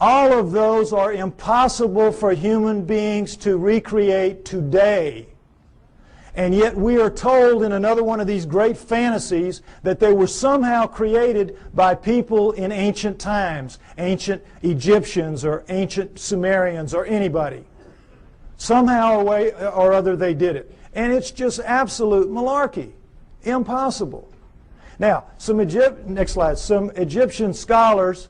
All of those are impossible for human beings to recreate today. And yet we are told in another one of these great fantasies that they were somehow created by people in ancient times, ancient Egyptians or ancient Sumerians or anybody. Somehow or other they did it. And it's just absolute malarkey. Impossible. Now, next slide. Some Egyptian scholars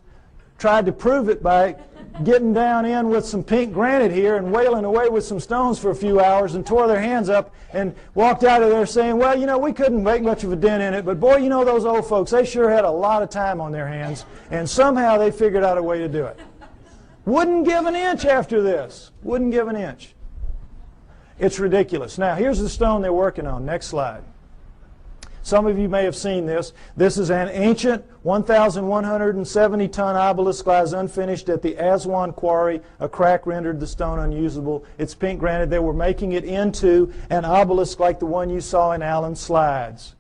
tried to prove it by getting down in with some pink granite here and wailing away with some stones for a few hours and tore their hands up and walked out of there saying, well, you know, we couldn't make much of a dent in it, but boy, you know, those old folks, they sure had a lot of time on their hands, and somehow they figured out a way to do it. Wouldn't give an inch after this. Wouldn't give an inch. It's ridiculous. Now, here's the stone they're working on. Next slide. Some of you may have seen this. This is an ancient 1,170-ton obelisk lies unfinished at the Aswan quarry. A crack rendered the stone unusable. It's pink granite. They were making it into an obelisk like the one you saw in Allen's slides.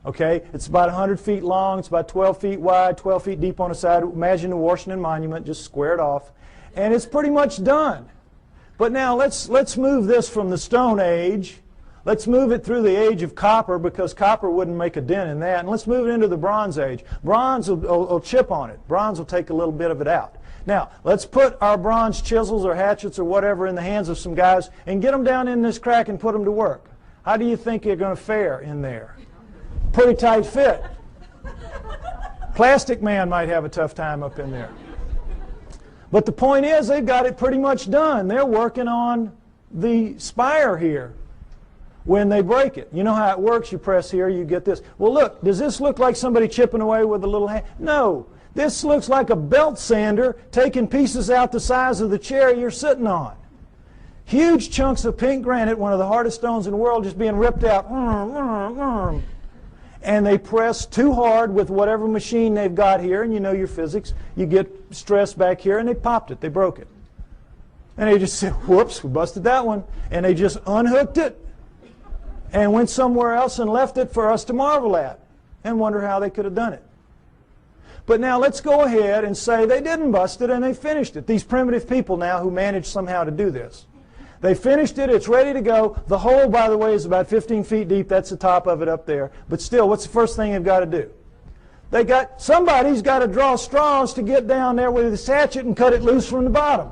Okay? It's about 100 feet long. It's about 12 feet wide, 12 feet deep on the side. Imagine the Washington Monument, just squared off. And it's pretty much done. But now let's move this from the Stone Age. Let's move it through the age of copper, because copper wouldn't make a dent in that. And let's move it into the Bronze Age. Bronze will chip on it. Bronze will take a little bit of it out. Now, let's put our bronze chisels or hatchets or whatever in the hands of some guys and get them down in this crack and put them to work. How do you think you're going to fare in there? Pretty tight fit. Plastic Man might have a tough time up in there. But the point is, they've got it pretty much done. They're working on the spire here. When they break it, you know how it works. You press here, you get this. Well, look, does this look like somebody chipping away with a little hand? No. This looks like a belt sander taking pieces out the size of the chair you're sitting on. Huge chunks of pink granite, one of the hardest stones in the world, just being ripped out. And they press too hard with whatever machine they've got here, and you know your physics. You get stress back here, and they popped it. They broke it. And they just said, whoops, we busted that one. And they just unhooked it and went somewhere else and left it for us to marvel at and wonder how they could have done it. But now let's go ahead and say they didn't bust it and they finished it. These primitive people now who managed somehow to do this. They finished it. It's ready to go. The hole, by the way, is about 15 feet deep. That's the top of it up there. But still, what's the first thing they've got to do? Somebody's got to draw straws to get down there with his hatchet and cut it loose from the bottom.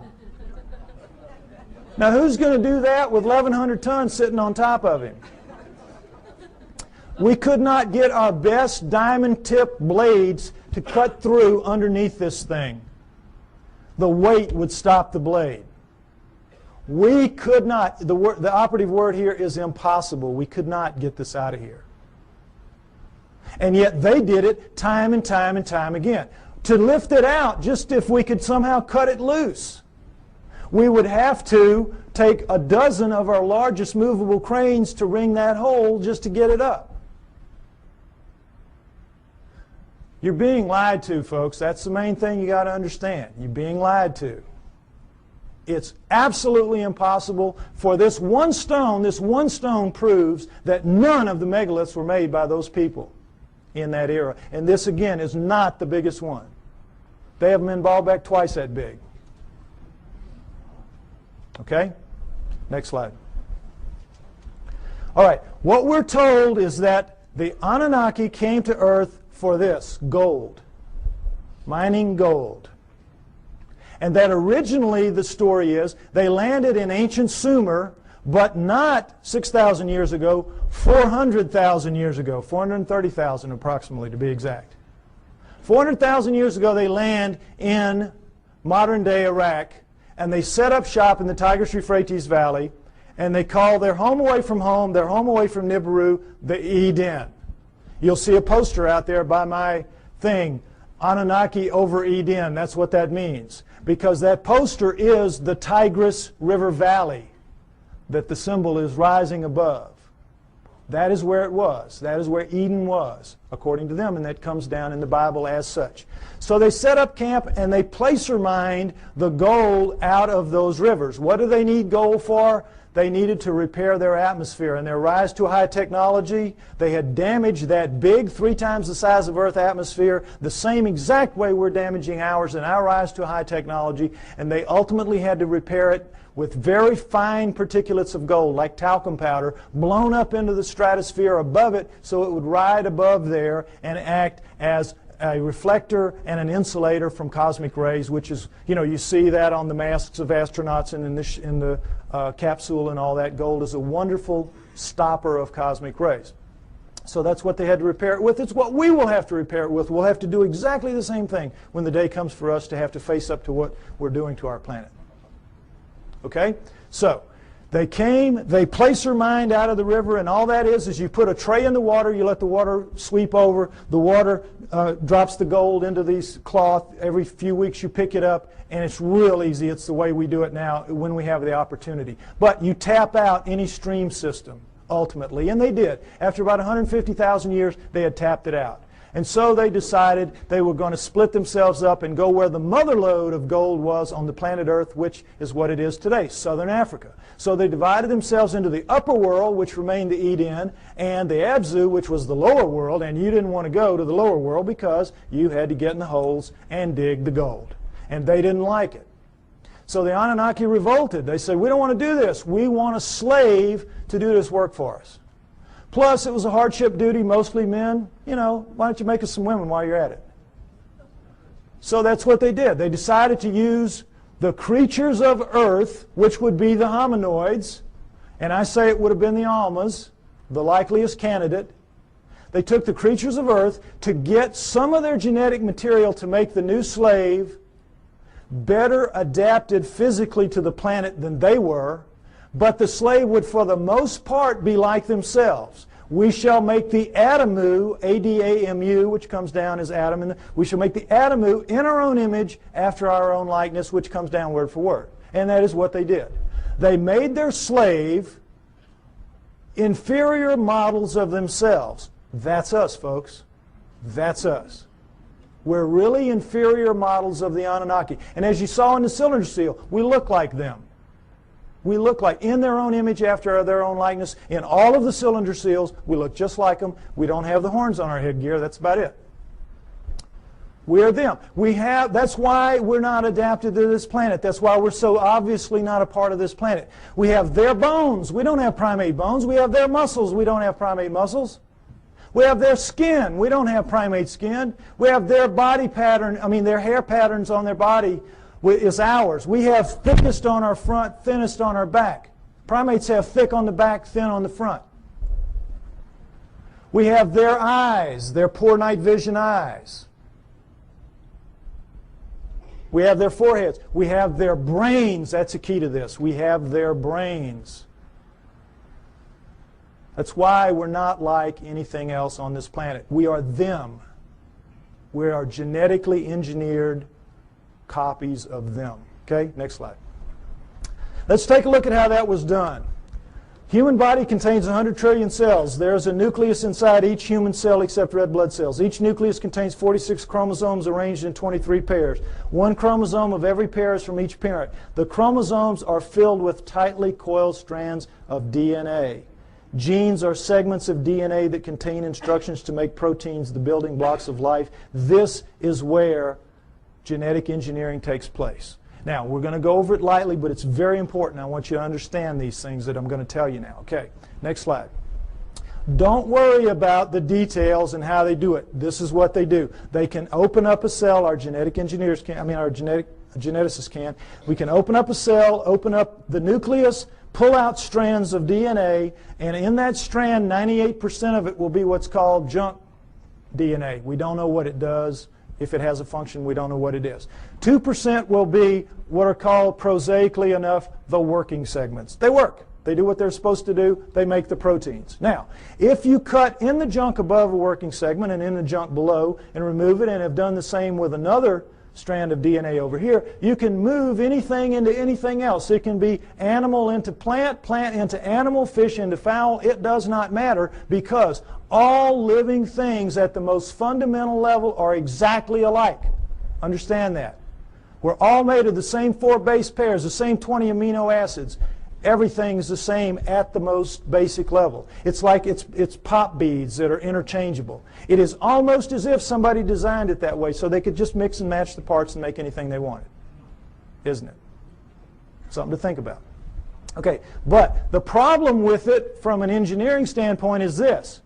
Now, who's going to do that with 1,100 tons sitting on top of him? We could not get our best diamond-tipped blades to cut through underneath this thing. The weight would stop the blade. We could not, the operative word here is impossible. We could not get this out of here. And yet they did it time and time and time again. To lift it out, just if we could somehow cut it loose, we would have to take a dozen of our largest movable cranes to wring that hole just to get it up. You're being lied to, folks. That's the main thing you got to understand. You're being lied to. It's absolutely impossible for this one stone. This one stone proves that none of the megaliths were made by those people in that era. And this, again, is not the biggest one. They have them in Baalbek twice that big. Okay? Next slide. All right. What we're told is that the Anunnaki came to Earth for this, gold, mining gold. And that originally, the story is, they landed in ancient Sumer, but not 6,000 years ago, 400,000 years ago, 430,000 approximately to be exact. 400,000 years ago they land in modern-day Iraq, and they set up shop in the Tigris-Euphrates Valley, and they call their home away from home, their home away from Nibiru, the Eden. You'll see a poster out there by my thing, Anunnaki over Eden. That's what that means, because that poster is the Tigris River Valley that the symbol is rising above. That is where it was. That is where Eden was, according to them, and that comes down in the Bible as such. So they set up camp and they placer mined the gold out of those rivers. What do they need gold for? They needed to repair their atmosphere. And their rise to high technology, they had damaged that big, 3 times the size of Earth atmosphere, the same exact way we're damaging ours in our rise to high technology, and they ultimately had to repair it with very fine particulates of gold, like talcum powder, blown up into the stratosphere above it so it would ride above there and act as a reflector and an insulator from cosmic rays, which is, you see that on the masks of astronauts and in the capsule and all that. Gold is a wonderful stopper of cosmic rays. So that's what they had to repair it with. It's what we will have to repair it with. We'll have to do exactly the same thing when the day comes for us to have to face up to what we're doing to our planet. Okay? So they came, they placer mined out of the river, and all that is you put a tray in the water, you let the water sweep over, the water drops the gold into these cloth. Every few weeks you pick it up, and it's real easy. It's the way we do it now when we have the opportunity. But you tap out any stream system, ultimately, and they did. After about 150,000 years, they had tapped it out. And so they decided they were going to split themselves up and go where the mother lode of gold was on the planet Earth, which is what it is today, southern Africa. So they divided themselves into the upper world, which remained the Eden, and the Abzu, which was the lower world, and you didn't want to go to the lower world because you had to get in the holes and dig the gold. And they didn't like it. So the Anunnaki revolted. They said, we don't want to do this. We want a slave to do this work for us. Plus, it was a hardship duty, mostly men. Why don't you make us some women while you're at it? So that's what they did. They decided to use the creatures of Earth, which would be the hominoids, and I say it would have been the Almas, the likeliest candidate. They took the creatures of Earth to get some of their genetic material to make the new slave better adapted physically to the planet than they were, but the slave would for the most part be like themselves. We shall make the Adamu, A-D-A-M-U, which comes down as Adam, and we shall make the Adamu in our own image after our own likeness, which comes down word for word. And that is what they did. They made their slave inferior models of themselves. That's us, folks. That's us. We're really inferior models of the Anunnaki. And as you saw in the cylinder seal, we look like them. We look like, in their own image, after their own likeness. In all of the cylinder seals, we look just like them. We don't have the horns on our headgear. That's about it. We are them. That's why we're not adapted to this planet. That's why we're so obviously not a part of this planet. We have their bones. We don't have primate bones. We have their muscles. We don't have primate muscles. We have their skin. We don't have primate skin. We have their body pattern, their hair patterns on their body is ours. We have thickest on our front, thinnest on our back. Primates have thick on the back, thin on the front. We have their eyes, their poor night vision eyes. We have their foreheads. We have their brains. That's the key to this. We have their brains. That's why we're not like anything else on this planet. We are them. We are genetically engineered copies of them. Okay, next slide. Let's take a look at how that was done. Human body contains 100 trillion cells. There's a nucleus inside each human cell except red blood cells. Each nucleus contains 46 chromosomes arranged in 23 pairs. One chromosome of every pair is from each parent. The chromosomes are filled with tightly coiled strands of DNA. Genes are segments of DNA that contain instructions to make proteins, the building blocks of life. This is where genetic engineering takes place. Now, we're going to go over it lightly, but it's very important. I want you to understand these things that I'm going to tell you now. Okay, next slide. Don't worry about the details and how they do it. This is what they do. They can open up a cell, our genetic engineers can, our genetic a geneticist can. We can open up a cell, open up the nucleus, pull out strands of DNA, and in that strand, 98% of it will be what's called junk DNA. We don't know what it does. If it has a function, we don't know what it is. 2% will be what are called, prosaically enough, the working segments. They work. They do what they're supposed to do. They make the proteins. Now, if you cut in the junk above a working segment and in the junk below and remove it and have done the same with another strand of DNA over here, you can move anything into anything else. It can be animal into plant, plant into animal, fish into fowl. It does not matter, because all living things at the most fundamental level are exactly alike. Understand that. We're all made of the same 4 base pairs, the same 20 amino acids. Everything's the same at the most basic level. It's like it's pop beads that are interchangeable. It is almost as if somebody designed it that way so they could just mix and match the parts and make anything they wanted. Isn't it? Something to think about. Okay, but the problem with it from an engineering standpoint is this.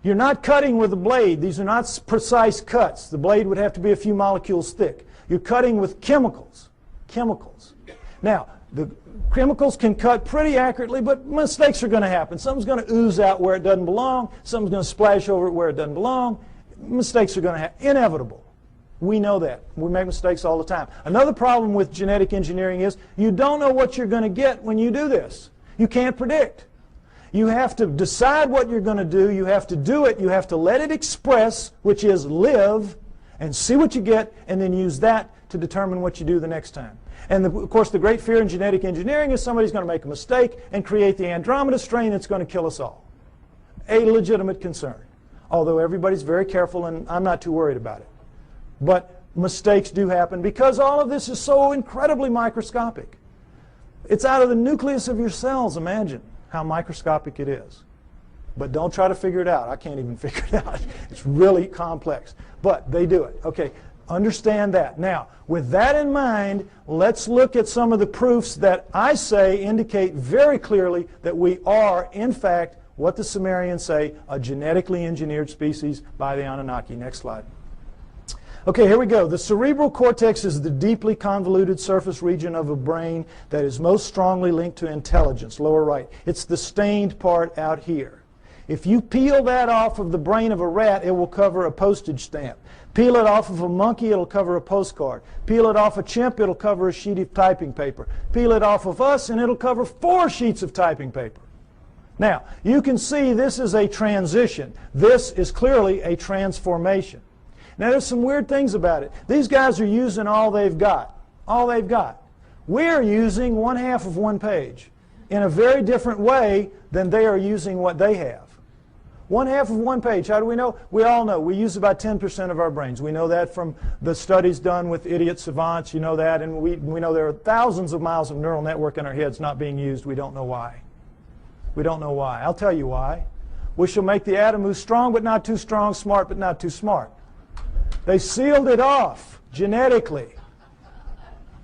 You're not cutting with a blade. These are not precise cuts. The blade would have to be a few molecules thick. You're cutting with chemicals. Chemicals. Now, the chemicals can cut pretty accurately, but mistakes are going to happen. Something's going to ooze out where it doesn't belong. Something's going to splash over it where it doesn't belong. Mistakes are going to happen. Inevitable. We know that. We make mistakes all the time. Another problem with genetic engineering is you don't know what you're going to get when you do this. You can't predict. You have to decide what you're going to do. You have to do it. You have to let it express, which is live, and see what you get, and then use that to determine what you do the next time. And of course, the great fear in genetic engineering is somebody's going to make a mistake and create the Andromeda strain that's going to kill us all. A legitimate concern. Although everybody's very careful, and I'm not too worried about it. But mistakes do happen because all of this is so incredibly microscopic. It's out of the nucleus of your cells. Imagine how microscopic it is. But don't try to figure it out. I can't even figure it out. It's really complex. But they do it. Okay. Understand that. Now, with that in mind, let's look at some of the proofs that I say indicate very clearly that we are, in fact, what the Sumerians say, a genetically engineered species by the Anunnaki. Next slide. Okay, here we go. The cerebral cortex is the deeply convoluted surface region of a brain that is most strongly linked to intelligence, lower right. It's the stained part out here. If you peel that off of the brain of a rat, it will cover a postage stamp. Peel it off of a monkey, it'll cover a postcard. Peel it off a chimp, it'll cover a sheet of typing paper. Peel it off of us, and it'll cover 4 sheets of typing paper. Now, you can see this is a transition. This is clearly a transformation. Now, there's some weird things about it. These guys are using all they've got. All they've got. We're using 1/2 of 1 page in a very different way than they are using what they have. 1/2 of 1 page. How do we know? We all know. We use about 10% of our brains. We know that from the studies done with idiot savants. You know that. And we know there are thousands of miles of neural network in our heads not being used. We don't know why. We don't know why. I'll tell you why. We shall make the atom who's strong but not too strong, smart but not too smart. They sealed it off genetically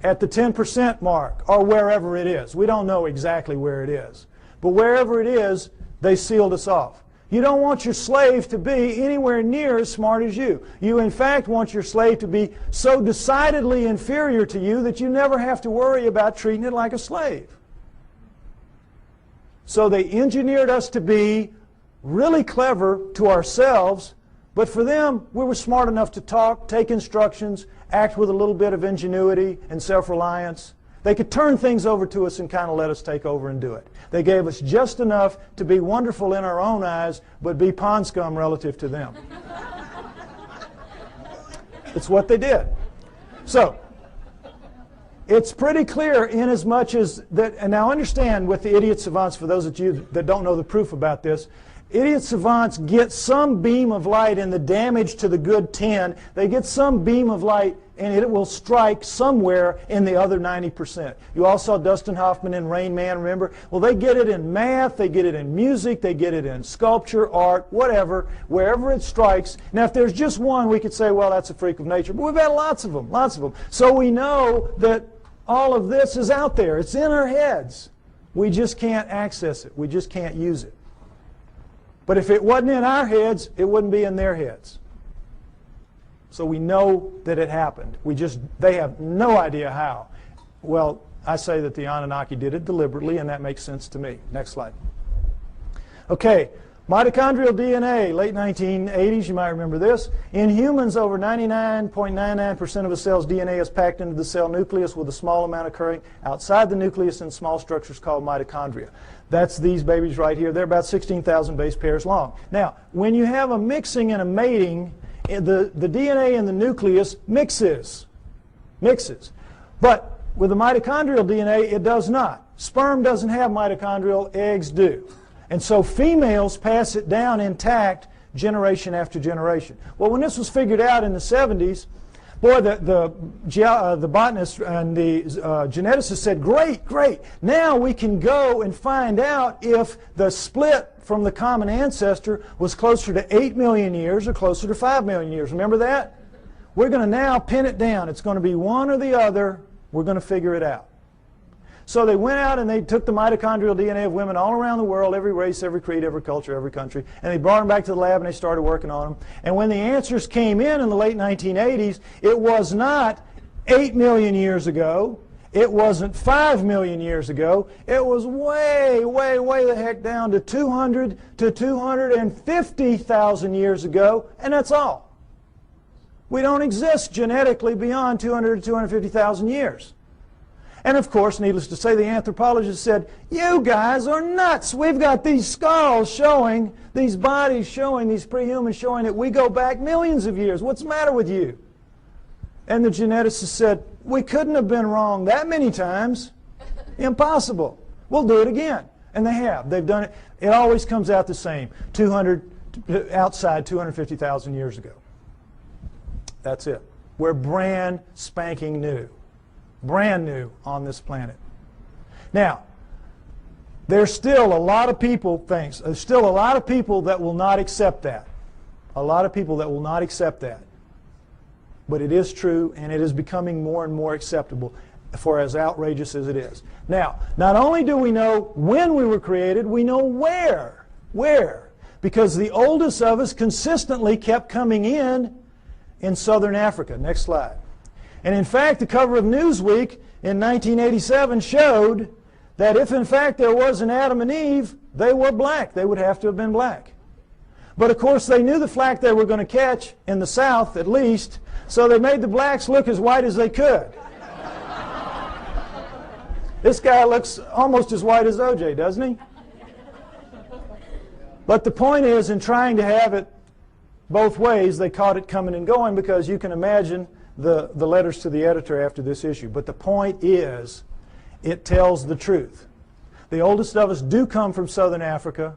at the 10% mark or wherever it is. We don't know exactly where it is. But wherever it is, they sealed us off. You don't want your slave to be anywhere near as smart as you. You, in fact, want your slave to be so decidedly inferior to you that you never have to worry about treating it like a slave. So they engineered us to be really clever to ourselves, but for them, we were smart enough to talk, take instructions, act with a little bit of ingenuity and self-reliance. They could turn things over to us and kind of let us take over and do it. They gave us just enough to be wonderful in our own eyes, but be pond scum relative to them. It's what they did. So, it's pretty clear in as much as that, and now understand with the idiot savants, for those of you that don't know the proof about this, idiot savants get some beam of light in the damage to the good 10. They get some beam of light and it will strike somewhere in the other 90%. You all saw Dustin Hoffman in Rain Man, remember? Well, they get it in math, they get it in music, they get it in sculpture, art, whatever, wherever it strikes. Now, if there's just one, we could say, well, that's a freak of nature. But we've had lots of them, lots of them. So we know that all of this is out there. It's in our heads. We just can't access it. We just can't use it. But if it wasn't in our heads, it wouldn't be in their heads. So we know that it happened. They have no idea how. Well, I say that the Anunnaki did it deliberately, and that makes sense to me. Next slide. Okay, mitochondrial DNA, late 1980s, you might remember this. In humans, over 99.99% of a cell's DNA is packed into the cell nucleus, with a small amount occurring outside the nucleus in small structures called mitochondria. That's these babies right here. They're about 16,000 base pairs long. Now, when you have a mixing and a mating, the DNA in the nucleus mixes. But with the mitochondrial DNA, it does not. Sperm doesn't have mitochondrial, eggs do. And so females pass it down intact generation after generation. Well, when this was figured out in the 70s, boy, the botanists and the geneticists said, great, now we can go and find out if the split from the common ancestor was closer to 8 million years or closer to 5 million years. Remember that? We're going to now pin it down. It's going to be one or the other. We're going to figure it out. So they went out and they took the mitochondrial DNA of women all around the world, every race, every creed, every culture, every country, and they brought them back to the lab and they started working on them. And when the answers came in the late 1980s, it was not 8 million years ago. It wasn't 5 million years ago. It was way the heck down to 200 to 250,000 years ago, and that's all. We don't exist genetically beyond 200 to 250,000 years. And of course, needless to say, the anthropologists said, you guys are nuts. We've got these skulls showing, these bodies showing, these prehumans showing that we go back millions of years. What's the matter with you? And the geneticists said, we couldn't have been wrong that many times. Impossible. We'll do it again. And they have. They've done it. It always comes out the same. Outside 250,000 years ago. That's it. We're brand spanking new. Brand new on this planet. Now, there's still a lot of people, there's still a lot of people that will not accept that. A lot of people that will not accept that. But it is true, and it is becoming more and more acceptable, for as outrageous as it is. Now, not only do we know when we were created, we know where. Where? Because the oldest of us consistently kept coming in southern Africa. Next slide. And in fact, the cover of Newsweek in 1987 showed that if in fact there was an Adam and Eve, they were black. They would have to have been black. But of course they knew the flack they were going to catch, in the South at least, so they made the blacks look as white as they could. This guy looks almost as white as OJ, doesn't he? But the point is, in trying to have it both ways, they caught it coming and going, because you can imagine the letters to the editor after this issue. But the point is, it tells the truth. The oldest of us do come from southern Africa,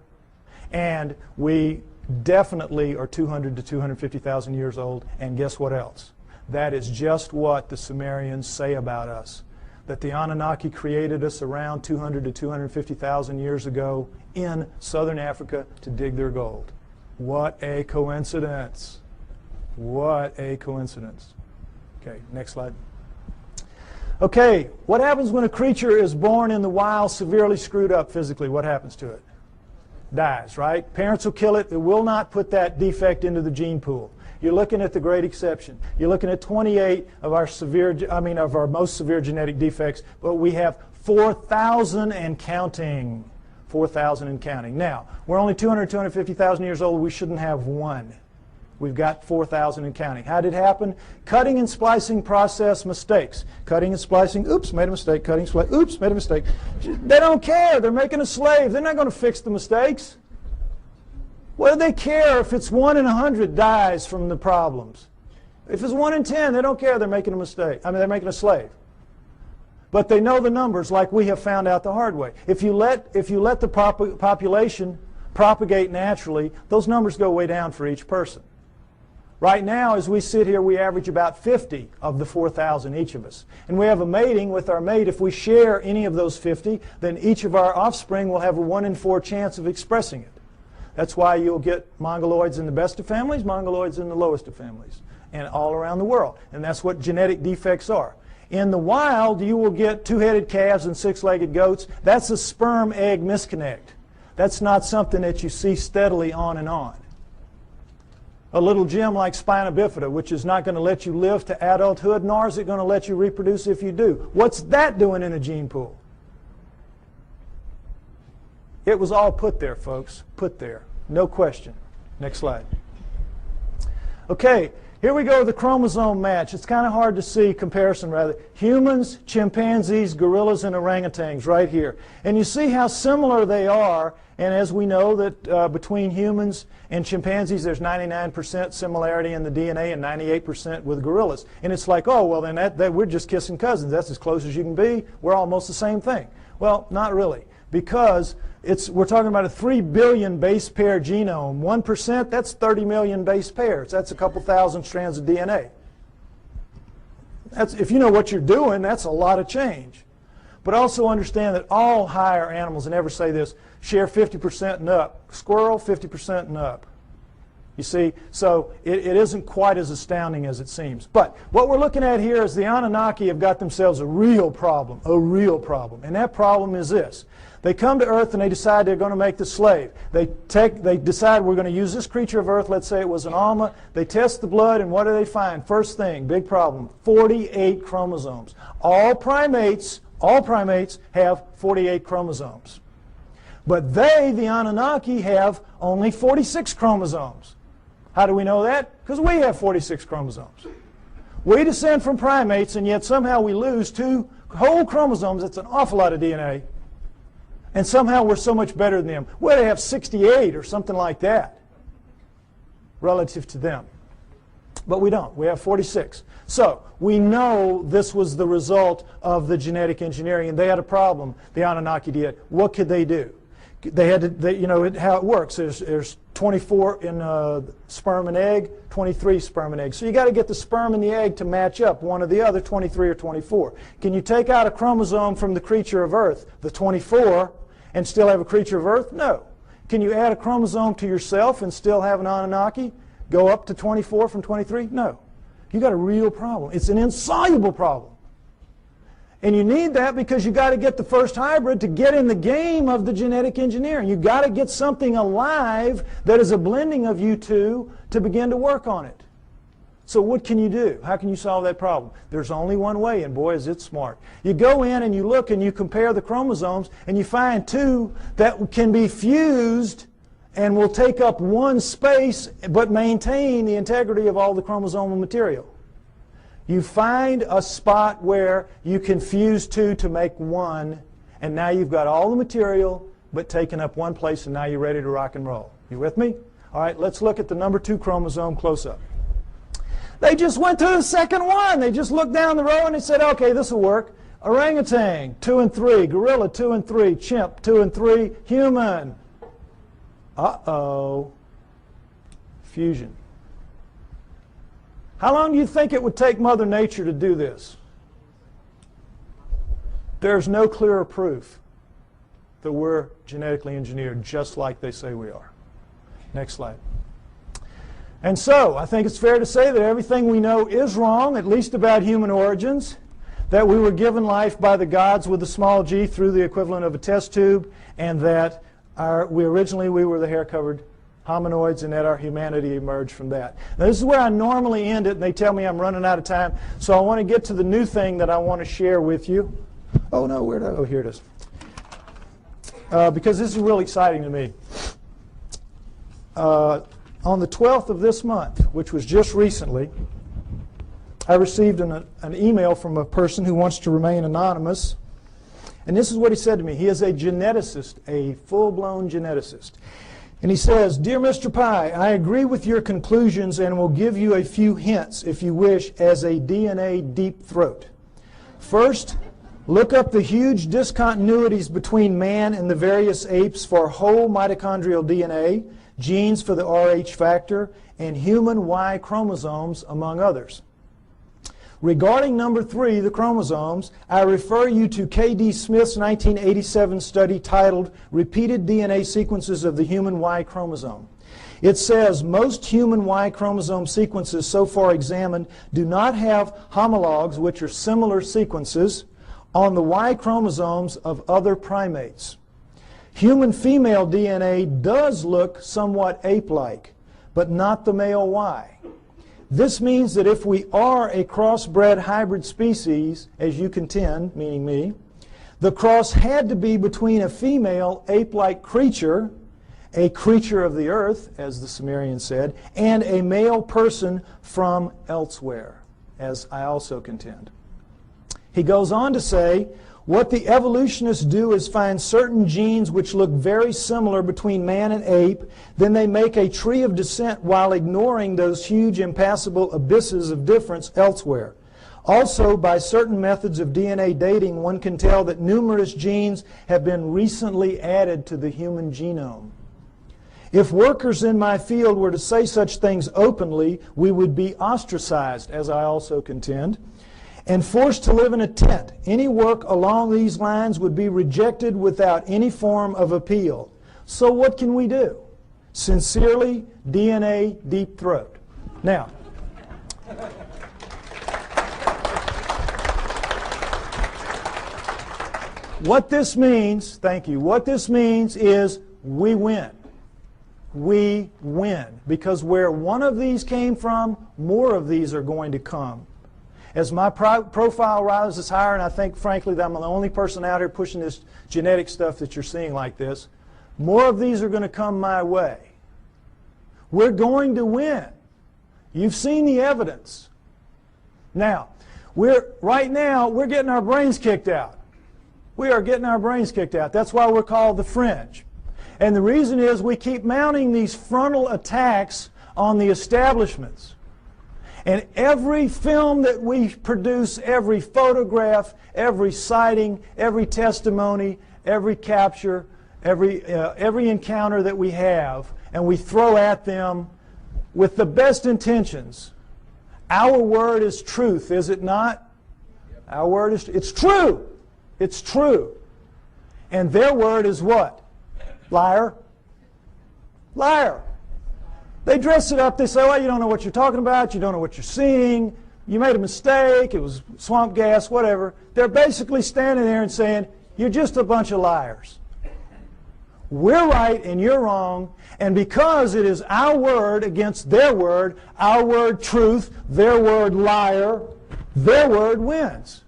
and we definitely are 200 to 250,000 years old. And guess what else? That is just what the Sumerians say about us. That the Anunnaki created us around 200 to 250,000 years ago in southern Africa to dig their gold. What a coincidence. What a coincidence. Okay, next slide. Okay, what happens when a creature is born in the wild severely screwed up physically? What happens to it? Dies, right? Parents will kill it. It will not put that defect into the gene pool. You're looking at the great exception. You're looking at 28 of our most severe genetic defects, but we have 4,000 and counting. 4,000 and counting. Now, we're only 200, 250,000 years old. We shouldn't have one. We've got 4,000 and counting. How did it happen? Cutting and splicing process mistakes. Cutting and splicing, oops, made a mistake. Cutting, splicing, oops, made a mistake. They don't care. They're making a slave. They're not going to fix the mistakes. What do they care if it's 1 in 100 dies from the problems? If it's 1 in 10, they don't care. They're making a mistake. They're making a slave. But they know the numbers, like we have found out the hard way. If you let the population propagate naturally, those numbers go way down for each person. Right now, as we sit here, we average about 50 of the 4,000, each of us. And we have a mating with our mate. If we share any of those 50, then each of our offspring will have a 1 in 4 chance of expressing it. That's why you'll get mongoloids in the best of families, mongoloids in the lowest of families, and all around the world. And that's what genetic defects are. In the wild, you will get 2-headed calves and 6-legged goats. That's a sperm-egg misconnect. That's not something that you see steadily on and on. a little gem like spina bifida, which is not going to let you live to adulthood, nor is it going to let you reproduce if you do. What's that doing in a gene pool? It was all put there, folks. Put there. No question. Next slide. Okay, here we go with the chromosome match. It's kind of hard to see, comparison rather. Humans, chimpanzees, gorillas, and orangutans right here. And you see how similar they are. And as we know that between humans and chimpanzees, there's 99% similarity in the DNA and 98% with gorillas. And it's like, oh, well, then that we're just kissing cousins. That's as close as you can be. We're almost the same thing. Well, not really. Because we're talking about a 3 billion base pair genome. 1%, that's 30 million base pairs. That's a couple thousand strands of DNA. If you know what you're doing, that's a lot of change. But also understand that all higher animals, and never say this, share 50% and up. Squirrel, 50% and up. You see, so it isn't quite as astounding as it seems. But what we're looking at here is the Anunnaki have got themselves a real problem. And that problem is this. They come to Earth and they decide they're going to make the slave. They decide we're going to use this creature of Earth, let's say it was an Alma. They test the blood, and what do they find? First thing, big problem, 48 chromosomes. All primates have 48 chromosomes. But they, the Anunnaki, have only 46 chromosomes. How do we know that? Because we have 46 chromosomes. We descend from primates, and yet somehow we lose 2 whole chromosomes. That's an awful lot of DNA. And somehow we're so much better than them. Well, they have 68 or something like that relative to them. But we don't. We have 46. So we know this was the result of the genetic engineering, and they had a problem. The Anunnaki did. What could they do? They had to, how it works. There's 24 in sperm and egg, 23 sperm and egg. So you got to get the sperm and the egg to match up, one or the other, 23 or 24. Can you take out a chromosome from the creature of Earth, the 24, and still have a creature of Earth? No. Can you add a chromosome to yourself and still have an Anunnaki? Go up to 24 from 23? No. You got a real problem. It's an insoluble problem. And you need that because you got to get the first hybrid to get in the game of the genetic engineering. You got to get something alive that is a blending of you two to begin to work on it. So what can you do? How can you solve that problem? There's only one way, and boy, is it smart. You go in and you look and you compare the chromosomes, and you find 2 that can be fused and will take up one space but maintain the integrity of all the chromosomal material. You find a spot where you can fuse 2 to make 1, and now you've got all the material but taken up one place, and now you're ready to rock and roll. You with me? All right, let's look at the number 2 chromosome close up. They just went to the second one. They just looked down the row and they said, okay, this will work. Orangutan, 2 and 3. Gorilla, 2 and 3. Chimp, 2 and 3. Human. Uh-oh. Fusion. How long do you think it would take Mother Nature to do this? There's no clearer proof that we're genetically engineered just like they say we are. Next slide. And so, I think it's fair to say that everything we know is wrong, at least about human origins, that we were given life by the gods with a small g through the equivalent of a test tube, and that we were the hair-covered hominoids, and that our humanity emerged from that. Now, this is where I normally end it, and they tell me I'm running out of time, so I want to get to the new thing that I want to share with you. Oh, no, oh, here it is. Because this is really exciting to me. On the 12th of this month, which was just recently, I received an email from a person who wants to remain anonymous. And this is what he said to me. He is a geneticist, a full-blown geneticist. And he says, "Dear Mr. Pye, I agree with your conclusions and will give you a few hints, if you wish, as a DNA deep throat. First, look up the huge discontinuities between man and the various apes for whole mitochondrial DNA, genes for the Rh factor, and human Y chromosomes, among others. Regarding number 3, the chromosomes, I refer you to K.D. Smith's 1987 study titled Repeated DNA Sequences of the Human Y Chromosome. It says most human Y chromosome sequences so far examined do not have homologs, which are similar sequences, on the Y chromosomes of other primates. Human female DNA does look somewhat ape-like, but not the male Y. This means that if we are a crossbred hybrid species, as you contend, meaning me, the cross had to be between a female ape-like creature, a creature of the earth, as the Sumerians said, and a male person from elsewhere, as I also contend. He goes on to say, what the evolutionists do is find certain genes which look very similar between man and ape, then they make a tree of descent while ignoring those huge impassable abysses of difference elsewhere. Also, by certain methods of DNA dating, one can tell that numerous genes have been recently added to the human genome. If workers in my field were to say such things openly, we would be ostracized, as I also contend, and forced to live in a tent. Any work along these lines would be rejected without any form of appeal. So what can we do? Sincerely, DNA Deep Throat. Now, what this means, thank you, what this means is we win. We win. Because where one of these came from, more of these are going to come. As my profile rises higher, and I think, frankly, that I'm the only person out here pushing this genetic stuff that you're seeing like this, more of these are going to come my way. We're going to win. You've seen the evidence. Now, right now, we're getting our brains kicked out. We are getting our brains kicked out. That's why we're called the fringe. And the reason is we keep mounting these frontal attacks on the establishments. And every film that we produce, every photograph, every sighting, every testimony, every capture, every encounter that we have, and we throw at them with the best intentions. Our word is truth, is it not? Our word is, it's true. It's true. And their word is what? Liar. Liar. They dress it up. They say, well, you don't know what you're talking about. You don't know what you're seeing. You made a mistake. It was swamp gas, whatever. They're basically standing there and saying, you're just a bunch of liars. We're right and you're wrong. And because it is our word against their word, our word truth, their word liar, their word wins.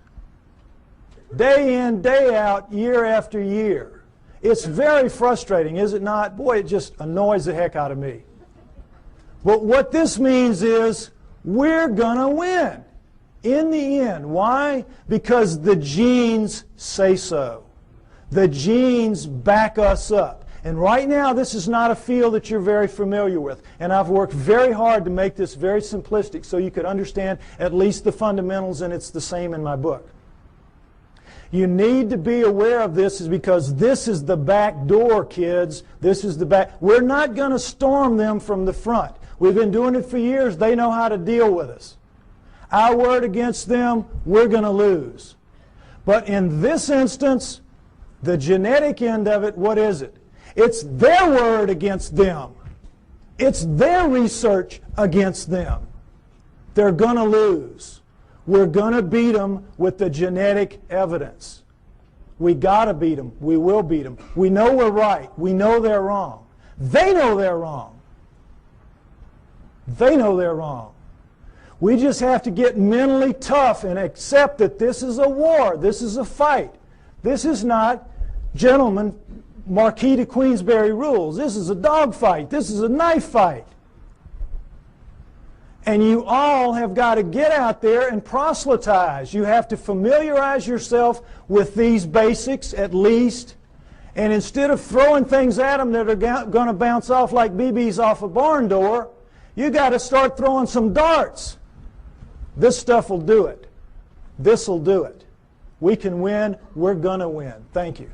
Day in, day out, year after year. It's very frustrating, is it not? Boy, it just annoys the heck out of me. But what this means is we're going to win in the end. Why? Because the genes say so. The genes back us up. And right now, this is not a field that you're very familiar with. And I've worked very hard to make this very simplistic so you could understand at least the fundamentals, and it's the same in my book. You need to be aware of this, is because this is the back door, kids. This is the back. We're not going to storm them from the front. We've been doing it for years. They know how to deal with us. Our word against them, we're going to lose. But in this instance, the genetic end of it, what is it? It's their word against them. It's their research against them. They're going to lose. We're going to beat them with the genetic evidence. We got to beat them. We will beat them. We know we're right. We know they're wrong. They know they're wrong. They know they're wrong. We just have to get mentally tough and accept that this is a war. This is a fight. This is not, gentlemen, Marquis de Queensberry rules. This is a dog fight. This is a knife fight. And you all have got to get out there and proselytize. You have to familiarize yourself with these basics at least. And instead of throwing things at them that are going to bounce off like BBs off a barn door, you got to start throwing some darts. This stuff will do it. This will do it. We can win. We're going to win. Thank you.